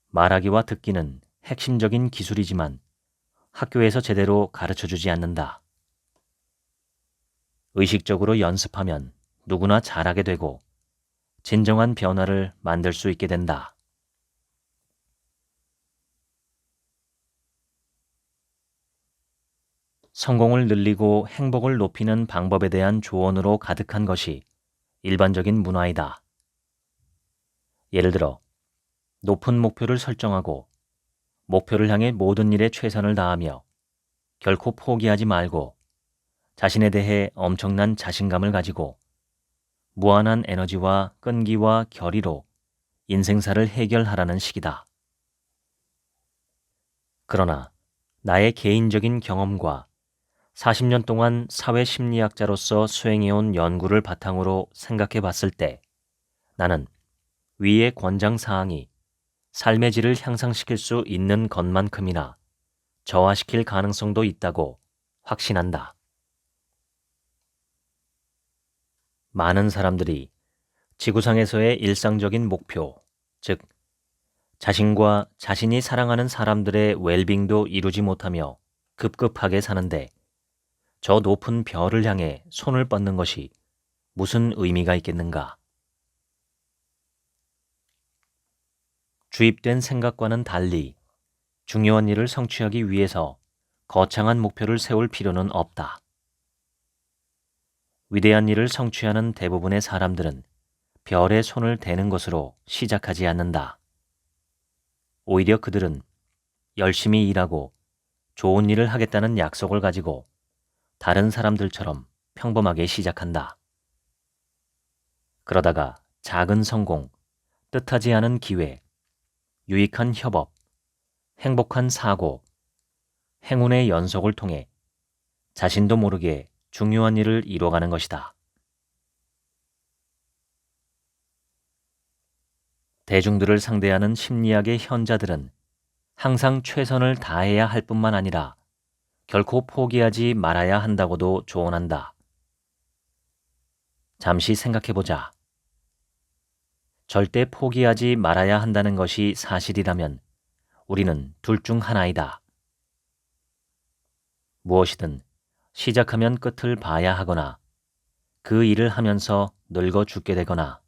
말하기와 듣기는 핵심적인 기술이지만 학교에서 제대로 가르쳐주지 않는다. 의식적으로 연습하면 누구나 잘하게 되고 진정한 변화를 만들 수 있게 된다. 성공을 늘리고 행복을 높이는 방법에 대한 조언으로 가득한 것이 일반적인 문화이다. 예를 들어 높은 목표를 설정하고 목표를 향해 모든 일에 최선을 다하며 결코 포기하지 말고 자신에 대해 엄청난 자신감을 가지고 무한한 에너지와 끈기와 결의로 인생사를 해결하라는 시기다. 그러나 나의 개인적인 경험과 40년 동안 사회심리학자로서 수행해온 연구를 바탕으로 생각해 봤을 때 나는 위의 권장사항이 삶의 질을 향상시킬 수 있는 것만큼이나 저하시킬 가능성도 있다고 확신한다. 많은 사람들이 지구상에서의 일상적인 목표, 즉 자신과 자신이 사랑하는 사람들의 웰빙도 이루지 못하며 급급하게 사는데 저 높은 별을 향해 손을 뻗는 것이 무슨 의미가 있겠는가? 주입된 생각과는 달리 중요한 일을 성취하기 위해서 거창한 목표를 세울 필요는 없다. 위대한 일을 성취하는 대부분의 사람들은 별에 손을 대는 것으로 시작하지 않는다. 오히려 그들은 열심히 일하고 좋은 일을 하겠다는 약속을 가지고 다른 사람들처럼 평범하게 시작한다. 그러다가 작은 성공, 뜻하지 않은 기회, 유익한 협업, 행복한 사고, 행운의 연속을 통해 자신도 모르게 중요한 일을 이뤄가는 것이다. 대중들을 상대하는 심리학의 현자들은 항상 최선을 다해야 할 뿐만 아니라 결코 포기하지 말아야 한다고도 조언한다. 잠시 생각해보자. 절대 포기하지 말아야 한다는 것이 사실이라면 우리는 둘 중 하나이다. 무엇이든 시작하면 끝을 봐야 하거나 그 일을 하면서 늙어 죽게 되거나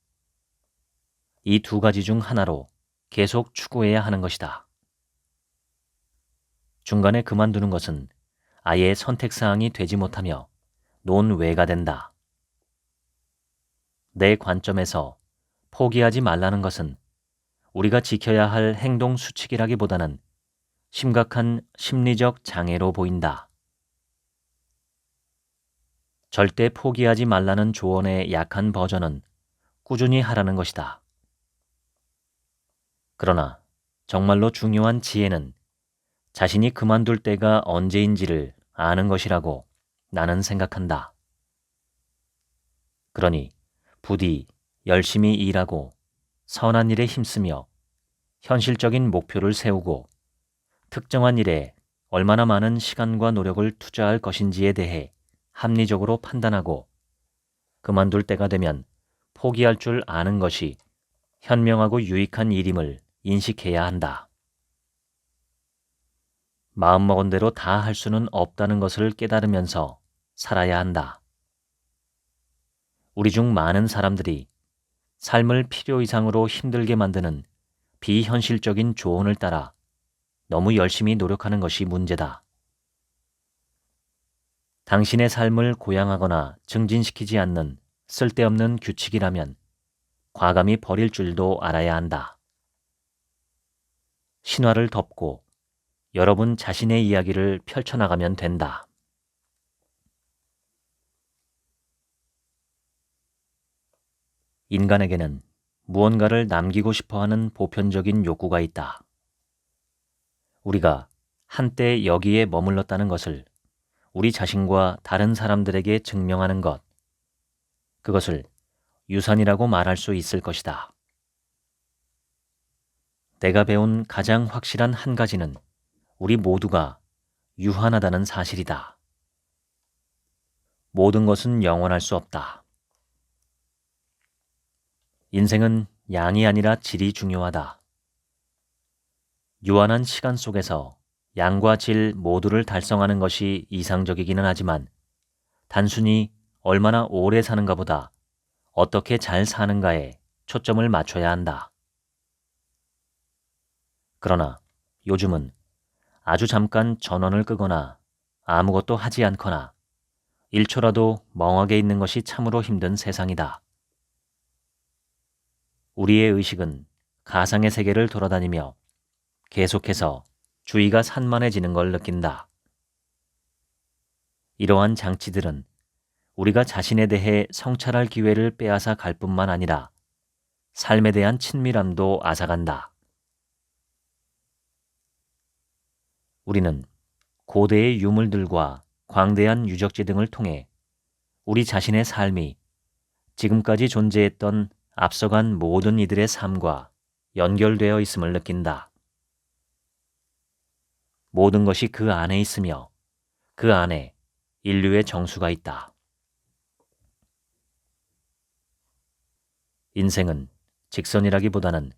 이 두 가지 중 하나로 계속 추구해야 하는 것이다. 중간에 그만두는 것은 아예 선택사항이 되지 못하며 논외가 된다. 내 관점에서 포기하지 말라는 것은 우리가 지켜야 할 행동 수칙이라기보다는 심각한 심리적 장애로 보인다. 절대 포기하지 말라는 조언의 약한 버전은 꾸준히 하라는 것이다. 그러나 정말로 중요한 지혜는 자신이 그만둘 때가 언제인지를 아는 것이라고 나는 생각한다. 그러니 부디 열심히 일하고 선한 일에 힘쓰며 현실적인 목표를 세우고 특정한 일에 얼마나 많은 시간과 노력을 투자할 것인지에 대해 합리적으로 판단하고 그만둘 때가 되면 포기할 줄 아는 것이 현명하고 유익한 일임을 인식해야 한다. 마음먹은 대로 다 할 수는 없다는 것을 깨달으면서 살아야 한다. 우리 중 많은 사람들이 삶을 필요 이상으로 힘들게 만드는 비현실적인 조언을 따라 너무 열심히 노력하는 것이 문제다. 당신의 삶을 고양하거나 증진시키지 않는 쓸데없는 규칙이라면 과감히 버릴 줄도 알아야 한다. 신화를 덮고 여러분 자신의 이야기를 펼쳐나가면 된다. 인간에게는 무언가를 남기고 싶어하는 보편적인 욕구가 있다. 우리가 한때 여기에 머물렀다는 것을 우리 자신과 다른 사람들에게 증명하는 것, 그것을 유산이라고 말할 수 있을 것이다. 내가 배운 가장 확실한 한 가지는 우리 모두가 유한하다는 사실이다. 모든 것은 영원할 수 없다. 인생은 양이 아니라 질이 중요하다. 유한한 시간 속에서 양과 질 모두를 달성하는 것이 이상적이기는 하지만 단순히 얼마나 오래 사는가 보다 어떻게 잘 사는가에 초점을 맞춰야 한다. 그러나 요즘은 아주 잠깐 전원을 끄거나 아무것도 하지 않거나 1초라도 멍하게 있는 것이 참으로 힘든 세상이다. 우리의 의식은 가상의 세계를 돌아다니며 계속해서 주의가 산만해지는 걸 느낀다. 이러한 장치들은 우리가 자신에 대해 성찰할 기회를 빼앗아 갈 뿐만 아니라 삶에 대한 친밀함도 앗아간다. 우리는 고대의 유물들과 광대한 유적지 등을 통해 우리 자신의 삶이 지금까지 존재했던 앞서간 모든 이들의 삶과 연결되어 있음을 느낀다. 모든 것이 그 안에 있으며 그 안에 인류의 정수가 있다. 인생은 직선이라기보다는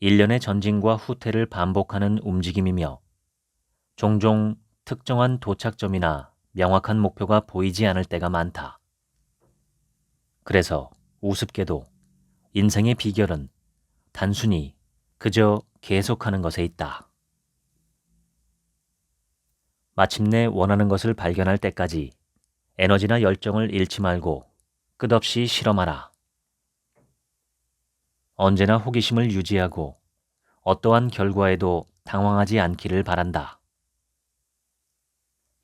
일련의 전진과 후퇴를 반복하는 움직임이며 종종 특정한 도착점이나 명확한 목표가 보이지 않을 때가 많다. 그래서 우습게도 인생의 비결은 단순히 그저 계속하는 것에 있다. 마침내 원하는 것을 발견할 때까지 에너지나 열정을 잃지 말고 끝없이 실험하라. 언제나 호기심을 유지하고 어떠한 결과에도 당황하지 않기를 바란다.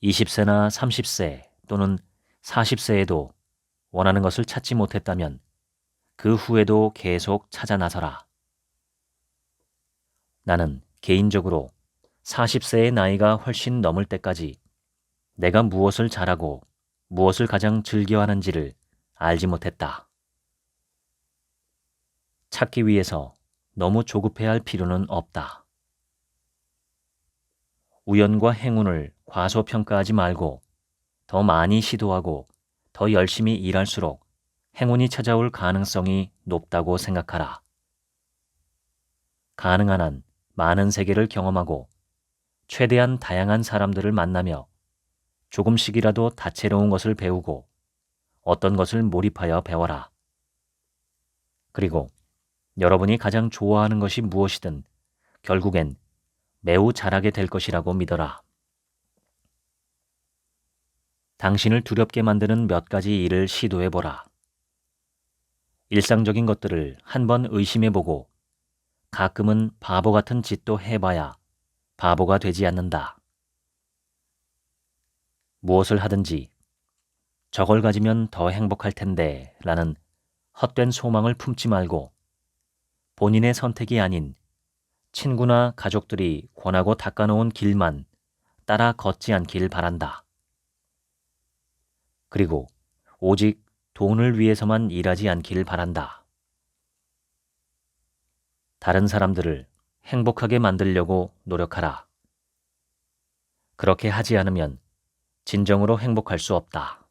20세나 30세 또는 40세에도 원하는 것을 찾지 못했다면 그 후에도 계속 찾아 나서라. 나는 개인적으로 40세의 나이가 훨씬 넘을 때까지 내가 무엇을 잘하고 무엇을 가장 즐겨하는지를 알지 못했다. 찾기 위해서 너무 조급해할 필요는 없다. 우연과 행운을 과소평가하지 말고 더 많이 시도하고 더 열심히 일할수록 행운이 찾아올 가능성이 높다고 생각하라. 가능한 한 많은 세계를 경험하고 최대한 다양한 사람들을 만나며 조금씩이라도 다채로운 것을 배우고 어떤 것을 몰입하여 배워라. 그리고 여러분이 가장 좋아하는 것이 무엇이든 결국엔 매우 잘하게 될 것이라고 믿어라. 당신을 두렵게 만드는 몇 가지 일을 시도해보라. 일상적인 것들을 한번 의심해보고 가끔은 바보 같은 짓도 해봐야 바보가 되지 않는다. 무엇을 하든지 저걸 가지면 더 행복할 텐데 라는 헛된 소망을 품지 말고 본인의 선택이 아닌 친구나 가족들이 권하고 닦아놓은 길만 따라 걷지 않길 바란다. 그리고 오직 돈을 위해서만 일하지 않길 바란다. 다른 사람들을 행복하게 만들려고 노력하라. 그렇게 하지 않으면 진정으로 행복할 수 없다.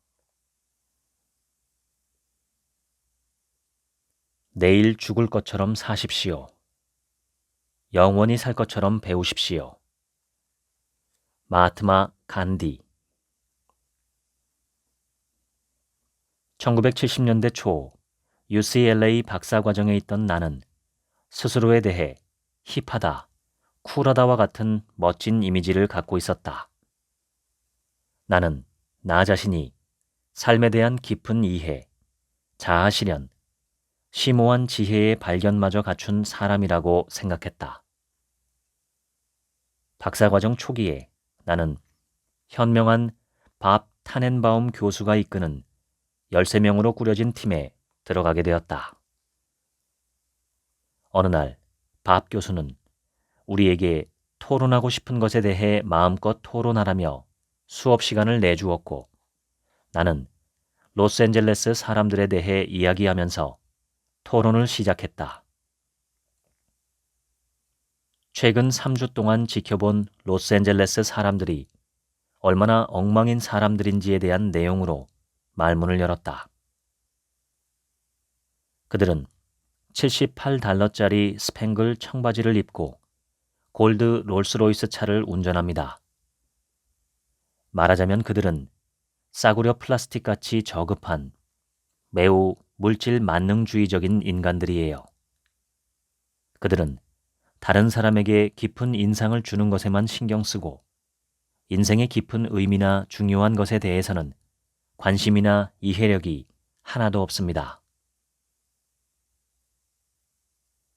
내일 죽을 것처럼 사십시오. 영원히 살 것처럼 배우십시오. 마하트마 간디. 1970년대 초 UCLA 박사과정에 있던 나는 스스로에 대해 힙하다, 쿨하다와 같은 멋진 이미지를 갖고 있었다. 나는 나 자신이 삶에 대한 깊은 이해, 자아 실현, 심오한 지혜의 발견마저 갖춘 사람이라고 생각했다. 박사과정 초기에 나는 현명한 밥 타넨바움 교수가 이끄는 13명으로 꾸려진 팀에 들어가게 되었다. 어느 날 밥 교수는 우리에게 토론하고 싶은 것에 대해 마음껏 토론하라며 수업 시간을 내주었고 나는 로스앤젤레스 사람들에 대해 이야기하면서 토론을 시작했다. 최근 3주 동안 지켜본 로스앤젤레스 사람들이 얼마나 엉망인 사람들인지에 대한 내용으로 말문을 열었다. 그들은 $78짜리 스팽글 청바지를 입고 골드 롤스로이스 차를 운전합니다. 말하자면 그들은 싸구려 플라스틱같이 저급한 매우 물질 만능주의적인 인간들이에요. 그들은 다른 사람에게 깊은 인상을 주는 것에만 신경 쓰고 인생의 깊은 의미나 중요한 것에 대해서는 관심이나 이해력이 하나도 없습니다.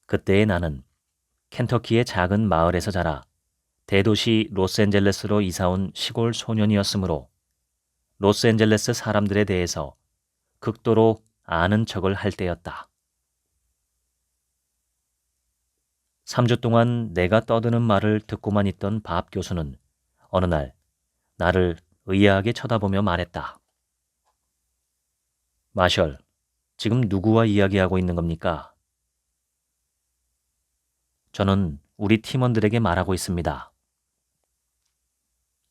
그때의 나는 켄터키의 작은 마을에서 자라 대도시 로스앤젤레스로 이사온 시골 소년이었으므로 로스앤젤레스 사람들에 대해서 극도로 아는 척을 할 때였다. 3주 동안 내가 떠드는 말을 듣고만 있던 밥 교수는 어느 날 나를 의아하게 쳐다보며 말했다. 마셜, 지금 누구와 이야기하고 있는 겁니까? 저는 우리 팀원들에게 말하고 있습니다.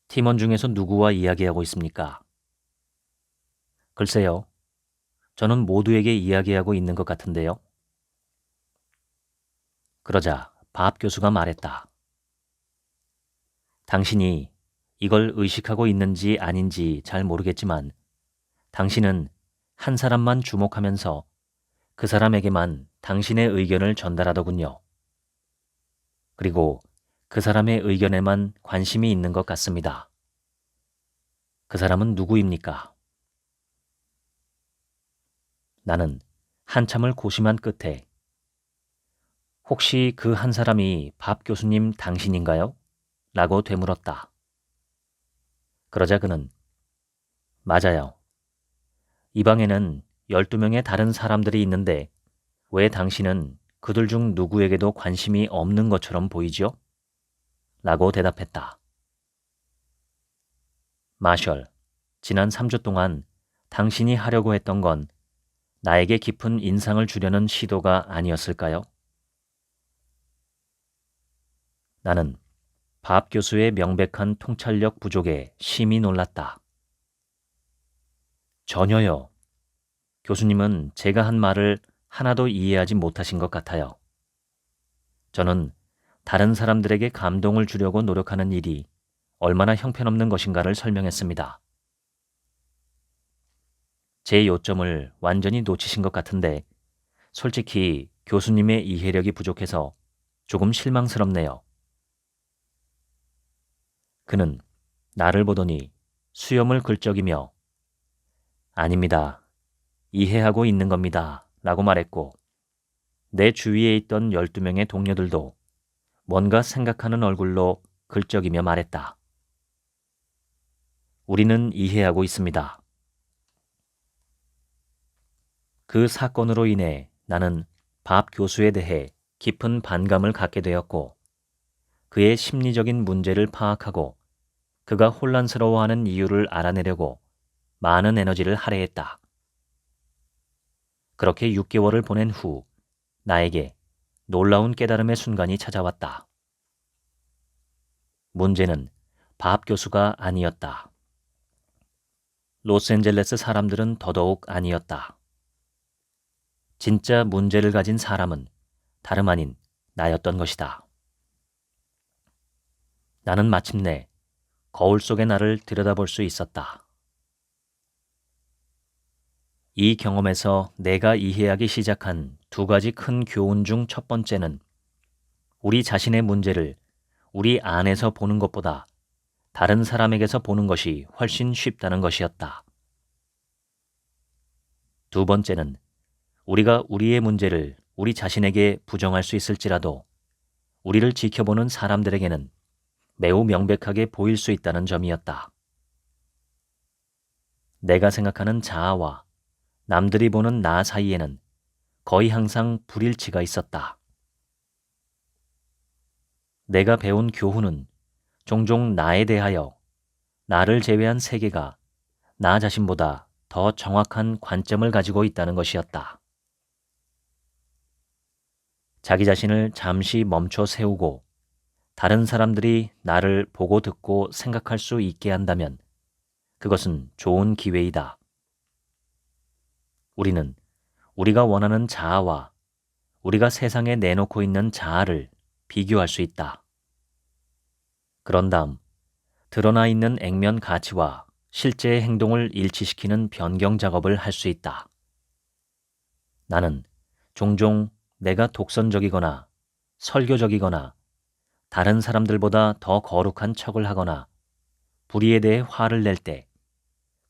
팀원 중에서 누구와 이야기하고 있습니까? 글쎄요. 저는 모두에게 이야기하고 있는 것 같은데요. 그러자 밥 교수가 말했다. 당신이 이걸 의식하고 있는지 아닌지 잘 모르겠지만 당신은 한 사람만 주목하면서 그 사람에게만 당신의 의견을 전달하더군요. 그리고 그 사람의 의견에만 관심이 있는 것 같습니다. 그 사람은 누구입니까? 나는 한참을 고심한 끝에 혹시 그 한 사람이 밥 교수님 당신인가요? 라고 되물었다. 그러자 그는 맞아요. 이 방에는 12명의 다른 사람들이 있는데 왜 당신은 그들 중 누구에게도 관심이 없는 것처럼 보이죠? 라고 대답했다. 마셜, 지난 3주 동안 당신이 하려고 했던 건 나에게 깊은 인상을 주려는 시도가 아니었을까요? 나는 밥 교수의 명백한 통찰력 부족에 심히 놀랐다. 전혀요. 교수님은 제가 한 말을 하나도 이해하지 못하신 것 같아요. 저는 다른 사람들에게 감동을 주려고 노력하는 일이 얼마나 형편없는 것인가를 설명했습니다. 제 요점을 완전히 놓치신 것 같은데 솔직히 교수님의 이해력이 부족해서 조금 실망스럽네요. 그는 나를 보더니 수염을 긁적이며 아닙니다. 이해하고 있는 겁니다. 라고 말했고 내 주위에 있던 12명의 동료들도 뭔가 생각하는 얼굴로 긁적이며 말했다. 우리는 이해하고 있습니다. 그 사건으로 인해 나는 밥 교수에 대해 깊은 반감을 갖게 되었고 그의 심리적인 문제를 파악하고 그가 혼란스러워하는 이유를 알아내려고 많은 에너지를 할애했다. 그렇게 6개월을 보낸 후 나에게 놀라운 깨달음의 순간이 찾아왔다. 문제는 밥 교수가 아니었다. 로스앤젤레스 사람들은 더더욱 아니었다. 진짜 문제를 가진 사람은 다름 아닌 나였던 것이다. 나는 마침내 거울 속의 나를 들여다볼 수 있었다. 이 경험에서 내가 이해하기 시작한 두 가지 큰 교훈 중 첫 번째는 우리 자신의 문제를 우리 안에서 보는 것보다 다른 사람에게서 보는 것이 훨씬 쉽다는 것이었다. 두 번째는 우리가 우리의 문제를 우리 자신에게 부정할 수 있을지라도 우리를 지켜보는 사람들에게는 매우 명백하게 보일 수 있다는 점이었다. 내가 생각하는 자아와 남들이 보는 나 사이에는 거의 항상 불일치가 있었다. 내가 배운 교훈은 종종 나에 대하여 나를 제외한 세계가 나 자신보다 더 정확한 관점을 가지고 있다는 것이었다. 자기 자신을 잠시 멈춰 세우고 다른 사람들이 나를 보고 듣고 생각할 수 있게 한다면 그것은 좋은 기회이다. 우리는 우리가 원하는 자아와 우리가 세상에 내놓고 있는 자아를 비교할 수 있다. 그런 다음 드러나 있는 액면 가치와 실제의 행동을 일치시키는 변경 작업을 할 수 있다. 나는 종종 내가 독선적이거나 설교적이거나 다른 사람들보다 더 거룩한 척을 하거나 불의에 대해 화를 낼 때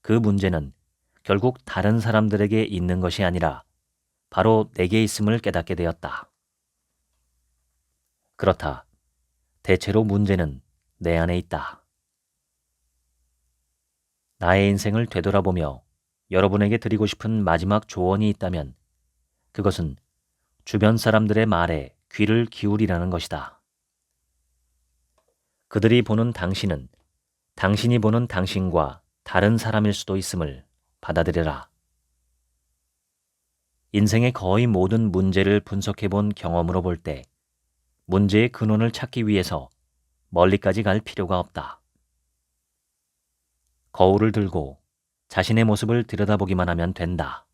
그 문제는 결국 다른 사람들에게 있는 것이 아니라 바로 내게 있음을 깨닫게 되었다. 그렇다. 대체로 문제는 내 안에 있다. 나의 인생을 되돌아보며 여러분에게 드리고 싶은 마지막 조언이 있다면 그것은 주변 사람들의 말에 귀를 기울이라는 것이다. 그들이 보는 당신은 당신이 보는 당신과 다른 사람일 수도 있음을 받아들여라. 인생의 거의 모든 문제를 분석해 본 경험으로 볼 때 문제의 근원을 찾기 위해서 멀리까지 갈 필요가 없다. 거울을 들고 자신의 모습을 들여다보기만 하면 된다.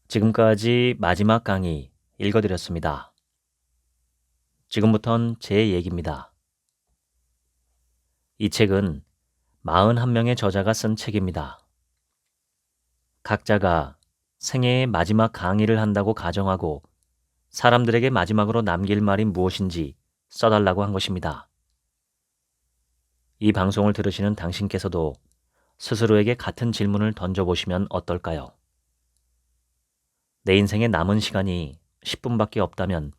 지금까지 마지막 강의 읽어드렸습니다. 지금부턴 제 얘기입니다. 이 책은 41명의 저자가 쓴 책입니다. 각자가 생애의 마지막 강의를 한다고 가정하고 사람들에게 마지막으로 남길 말이 무엇인지 써달라고 한 것입니다. 이 방송을 들으시는 당신께서도 스스로에게 같은 질문을 던져보시면 어떨까요? 내 인생의 남은 시간이 10분밖에 없다면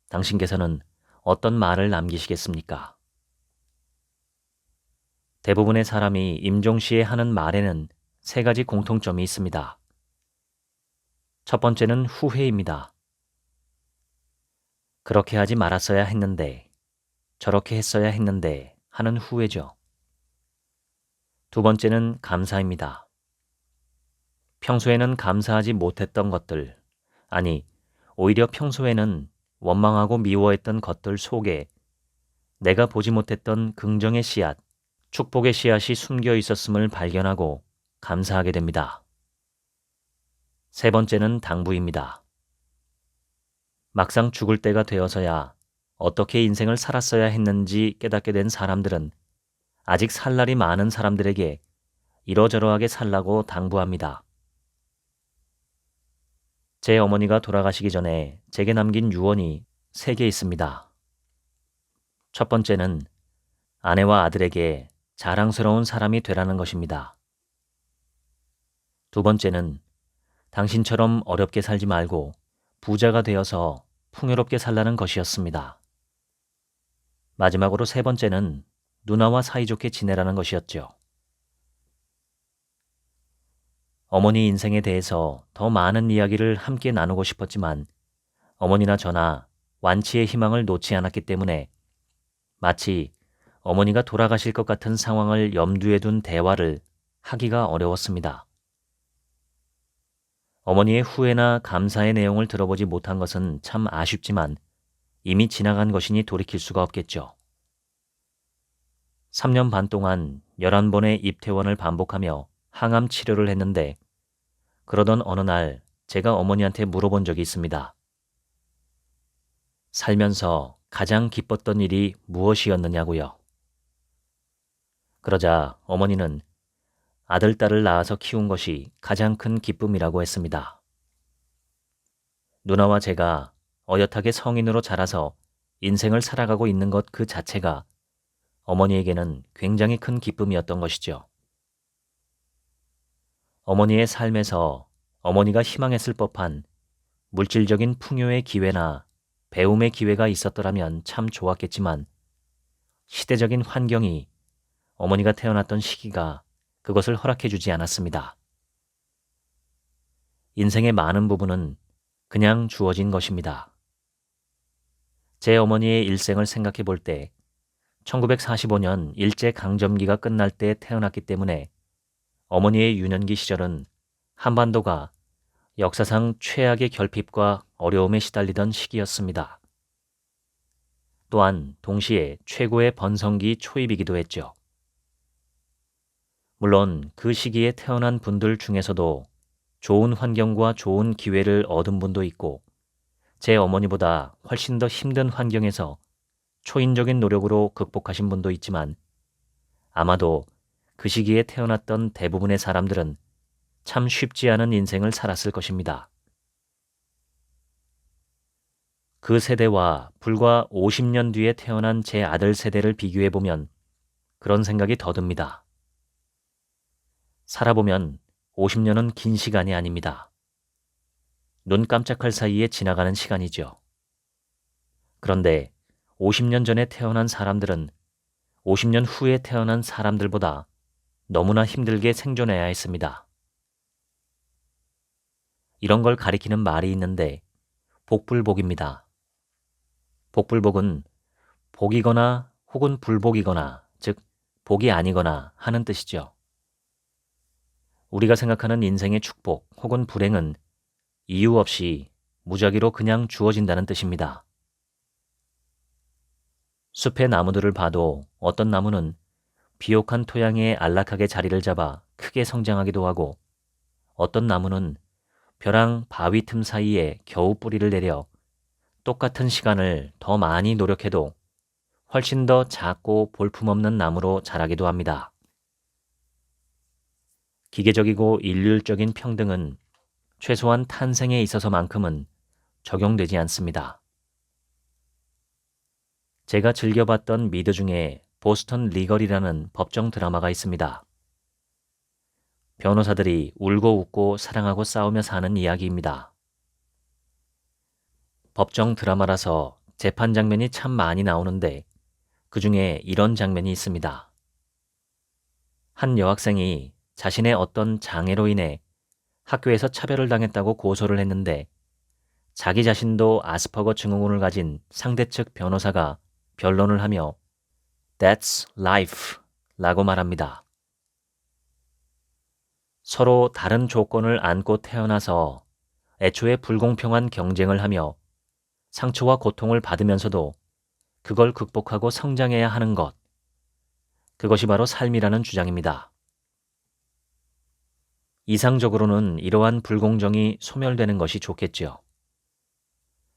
당신께서는 어떤 말을 남기시겠습니까? 대부분의 사람이 임종시에 하는 말에는 3가지 공통점이 있습니다. 첫 번째는 후회입니다. 그렇게 하지 말았어야 했는데, 저렇게 했어야 했는데 하는 후회죠. 두 번째는 감사입니다. 평소에는 감사하지 못했던 것들, 아니, 오히려 평소에는 원망하고 미워했던 것들 속에 내가 보지 못했던 긍정의 씨앗, 축복의 씨앗이 숨겨 있었음을 발견하고 감사하게 됩니다. 세 번째는 당부입니다. 막상 죽을 때가 되어서야 어떻게 인생을 살았어야 했는지 깨닫게 된 사람들은 아직 살 날이 많은 사람들에게 이러저러하게 살라고 당부합니다. 제 어머니가 돌아가시기 전에 제게 남긴 유언이 3개 있습니다. 첫 번째는 아내와 아들에게 자랑스러운 사람이 되라는 것입니다. 두 번째는 당신처럼 어렵게 살지 말고 부자가 되어서 풍요롭게 살라는 것이었습니다. 마지막으로 3번째는 누나와 사이좋게 지내라는 것이었죠. 어머니 인생에 대해서 더 많은 이야기를 함께 나누고 싶었지만 어머니나 저나 완치의 희망을 놓지 않았기 때문에 마치 어머니가 돌아가실 것 같은 상황을 염두에 둔 대화를 하기가 어려웠습니다. 어머니의 후회나 감사의 내용을 들어보지 못한 것은 참 아쉽지만 이미 지나간 것이니 돌이킬 수가 없겠죠. 3년 반 동안 11번의 입퇴원을 반복하며 항암 치료를 했는데 그러던 어느 날 제가 어머니한테 물어본 적이 있습니다. 살면서 가장 기뻤던 일이 무엇이었느냐고요. 그러자 어머니는 아들, 딸을 낳아서 키운 것이 가장 큰 기쁨이라고 했습니다. 누나와 제가 어엿하게 성인으로 자라서 인생을 살아가고 있는 것 그 자체가 어머니에게는 굉장히 큰 기쁨이었던 것이죠. 어머니의 삶에서 어머니가 희망했을 법한 물질적인 풍요의 기회나 배움의 기회가 있었더라면 참 좋았겠지만 시대적인 환경이 어머니가 태어났던 시기가 그것을 허락해주지 않았습니다. 인생의 많은 부분은 그냥 주어진 것입니다. 제 어머니의 일생을 생각해 볼 때 1945년 일제강점기가 끝날 때 태어났기 때문에 어머니의 유년기 시절은 한반도가 역사상 최악의 결핍과 어려움에 시달리던 시기였습니다. 또한 동시에 최고의 번성기 초입이기도 했죠. 물론 그 시기에 태어난 분들 중에서도 좋은 환경과 좋은 기회를 얻은 분도 있고 제 어머니보다 훨씬 더 힘든 환경에서 초인적인 노력으로 극복하신 분도 있지만 아마도 그 시기에 태어났던 대부분의 사람들은 참 쉽지 않은 인생을 살았을 것입니다. 그 세대와 불과 50년 뒤에 태어난 제 아들 세대를 비교해보면 그런 생각이 더 듭니다. 살아보면 50년은 긴 시간이 아닙니다. 눈 깜짝할 사이에 지나가는 시간이죠. 그런데 50년 전에 태어난 사람들은 50년 후에 태어난 사람들보다 너무나 힘들게 생존해야 했습니다. 이런 걸 가리키는 말이 있는데 복불복입니다. 복불복은 복이거나 혹은 불복이거나, 즉 복이 아니거나 하는 뜻이죠. 우리가 생각하는 인생의 축복 혹은 불행은 이유 없이 무작위로 그냥 주어진다는 뜻입니다. 숲의 나무들을 봐도 어떤 나무는 비옥한 토양에 안락하게 자리를 잡아 크게 성장하기도 하고, 어떤 나무는 벼랑 바위 틈 사이에 겨우 뿌리를 내려 똑같은 시간을 더 많이 노력해도 훨씬 더 작고 볼품없는 나무로 자라기도 합니다. 기계적이고 일률적인 평등은 최소한 탄생에 있어서만큼은 적용되지 않습니다. 제가 즐겨봤던 미드 중에 보스턴 리걸이라는 법정 드라마가 있습니다. 변호사들이 울고 웃고 사랑하고 싸우며 사는 이야기입니다. 법정 드라마라서 재판 장면이 참 많이 나오는데 그 중에 이런 장면이 있습니다. 한 여학생이 자신의 어떤 장애로 인해 학교에서 차별을 당했다고 고소를 했는데, 자기 자신도 아스퍼거 증후군을 가진 상대 측 변호사가 변론을 하며 That's life 라고 말합니다. 서로 다른 조건을 안고 태어나서 애초에 불공평한 경쟁을 하며 상처와 고통을 받으면서도 그걸 극복하고 성장해야 하는 것, 그것이 바로 삶이라는 주장입니다. 이상적으로는 이러한 불공정이 소멸되는 것이 좋겠지요.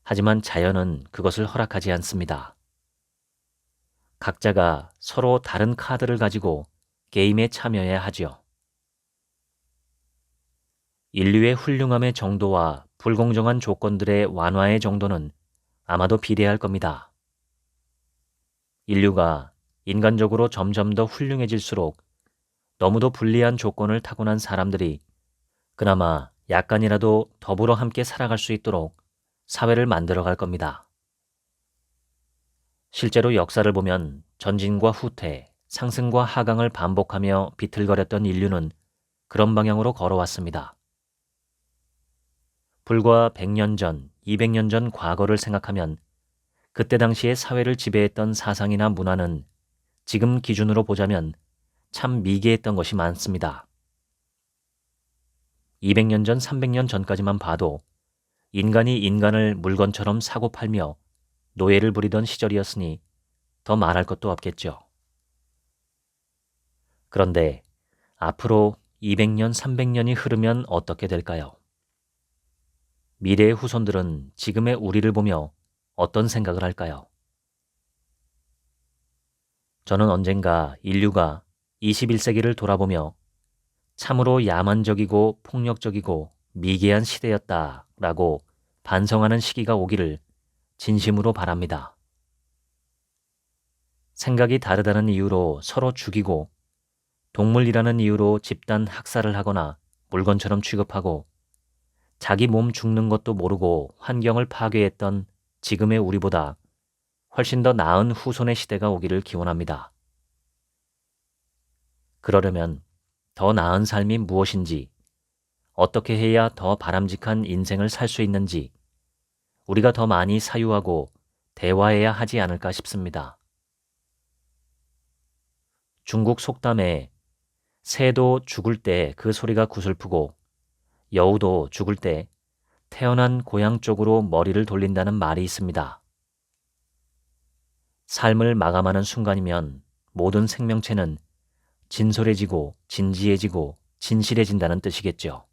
하지만 자연은 그것을 허락하지 않습니다. 각자가 서로 다른 카드를 가지고 게임에 참여해야 하지요. 인류의 훌륭함의 정도와 불공정한 조건들의 완화의 정도는 아마도 비례할 겁니다. 인류가 인간적으로 점점 더 훌륭해질수록 너무도 불리한 조건을 타고난 사람들이 그나마 약간이라도 더불어 함께 살아갈 수 있도록 사회를 만들어갈 겁니다. 실제로 역사를 보면 전진과 후퇴, 상승과 하강을 반복하며 비틀거렸던 인류는 그런 방향으로 걸어왔습니다. 불과 100년 전, 200년 전 과거를 생각하면 그때 당시의 사회를 지배했던 사상이나 문화는 지금 기준으로 보자면 참 미개했던 것이 많습니다. 200년 전, 300년 전까지만 봐도 인간이 인간을 물건처럼 사고 팔며 노예를 부리던 시절이었으니 더 말할 것도 없겠죠. 그런데 앞으로 200년, 300년이 흐르면 어떻게 될까요? 미래의 후손들은 지금의 우리를 보며 어떤 생각을 할까요? 저는 언젠가 인류가 21세기를 돌아보며 참으로 야만적이고 폭력적이고 미개한 시대였다라고 반성하는 시기가 오기를 진심으로 바랍니다. 생각이 다르다는 이유로 서로 죽이고, 동물이라는 이유로 집단 학살을 하거나 물건처럼 취급하고, 자기 몸 죽는 것도 모르고 환경을 파괴했던 지금의 우리보다 훨씬 더 나은 후손의 시대가 오기를 기원합니다. 그러려면 더 나은 삶이 무엇인지, 어떻게 해야 더 바람직한 인생을 살 수 있는지 우리가 더 많이 사유하고 대화해야 하지 않을까 싶습니다. 중국 속담에 새도 죽을 때 그 소리가 구슬프고 여우도 죽을 때 태어난 고향 쪽으로 머리를 돌린다는 말이 있습니다. 삶을 마감하는 순간이면 모든 생명체는 진솔해지고 진지해지고 진실해진다는 뜻이겠죠.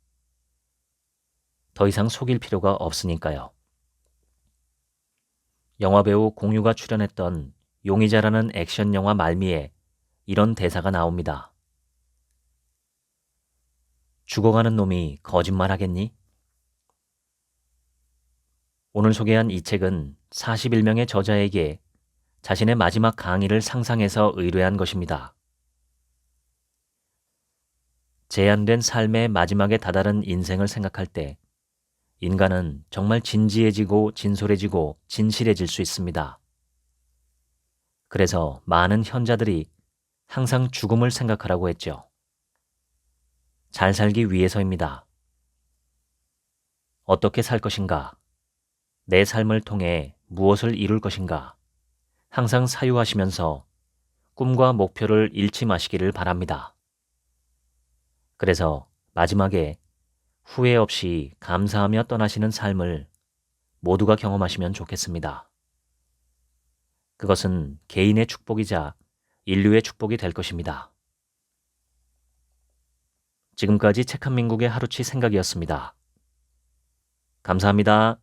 더 이상 속일 필요가 없으니까요. 영화배우 공유가 출연했던 용의자라는 액션 영화 말미에 이런 대사가 나옵니다. 죽어가는 놈이 거짓말하겠니? 오늘 소개한 이 책은 41명의 저자에게 자신의 마지막 강의를 상상해서 의뢰한 것입니다. 제한된 삶의 마지막에 다다른 인생을 생각할 때 인간은 정말 진지해지고 진솔해지고 진실해질 수 있습니다. 그래서 많은 현자들이 항상 죽음을 생각하라고 했죠. 잘 살기 위해서입니다. 어떻게 살 것인가? 내 삶을 통해 무엇을 이룰 것인가? 항상 사유하시면서 꿈과 목표를 잃지 마시기를 바랍니다. 그래서 마지막에 후회 없이 감사하며 떠나시는 삶을 모두가 경험하시면 좋겠습니다. 그것은 개인의 축복이자 인류의 축복이 될 것입니다. 지금까지 책 한 민국의 하루치 생각이었습니다. 감사합니다.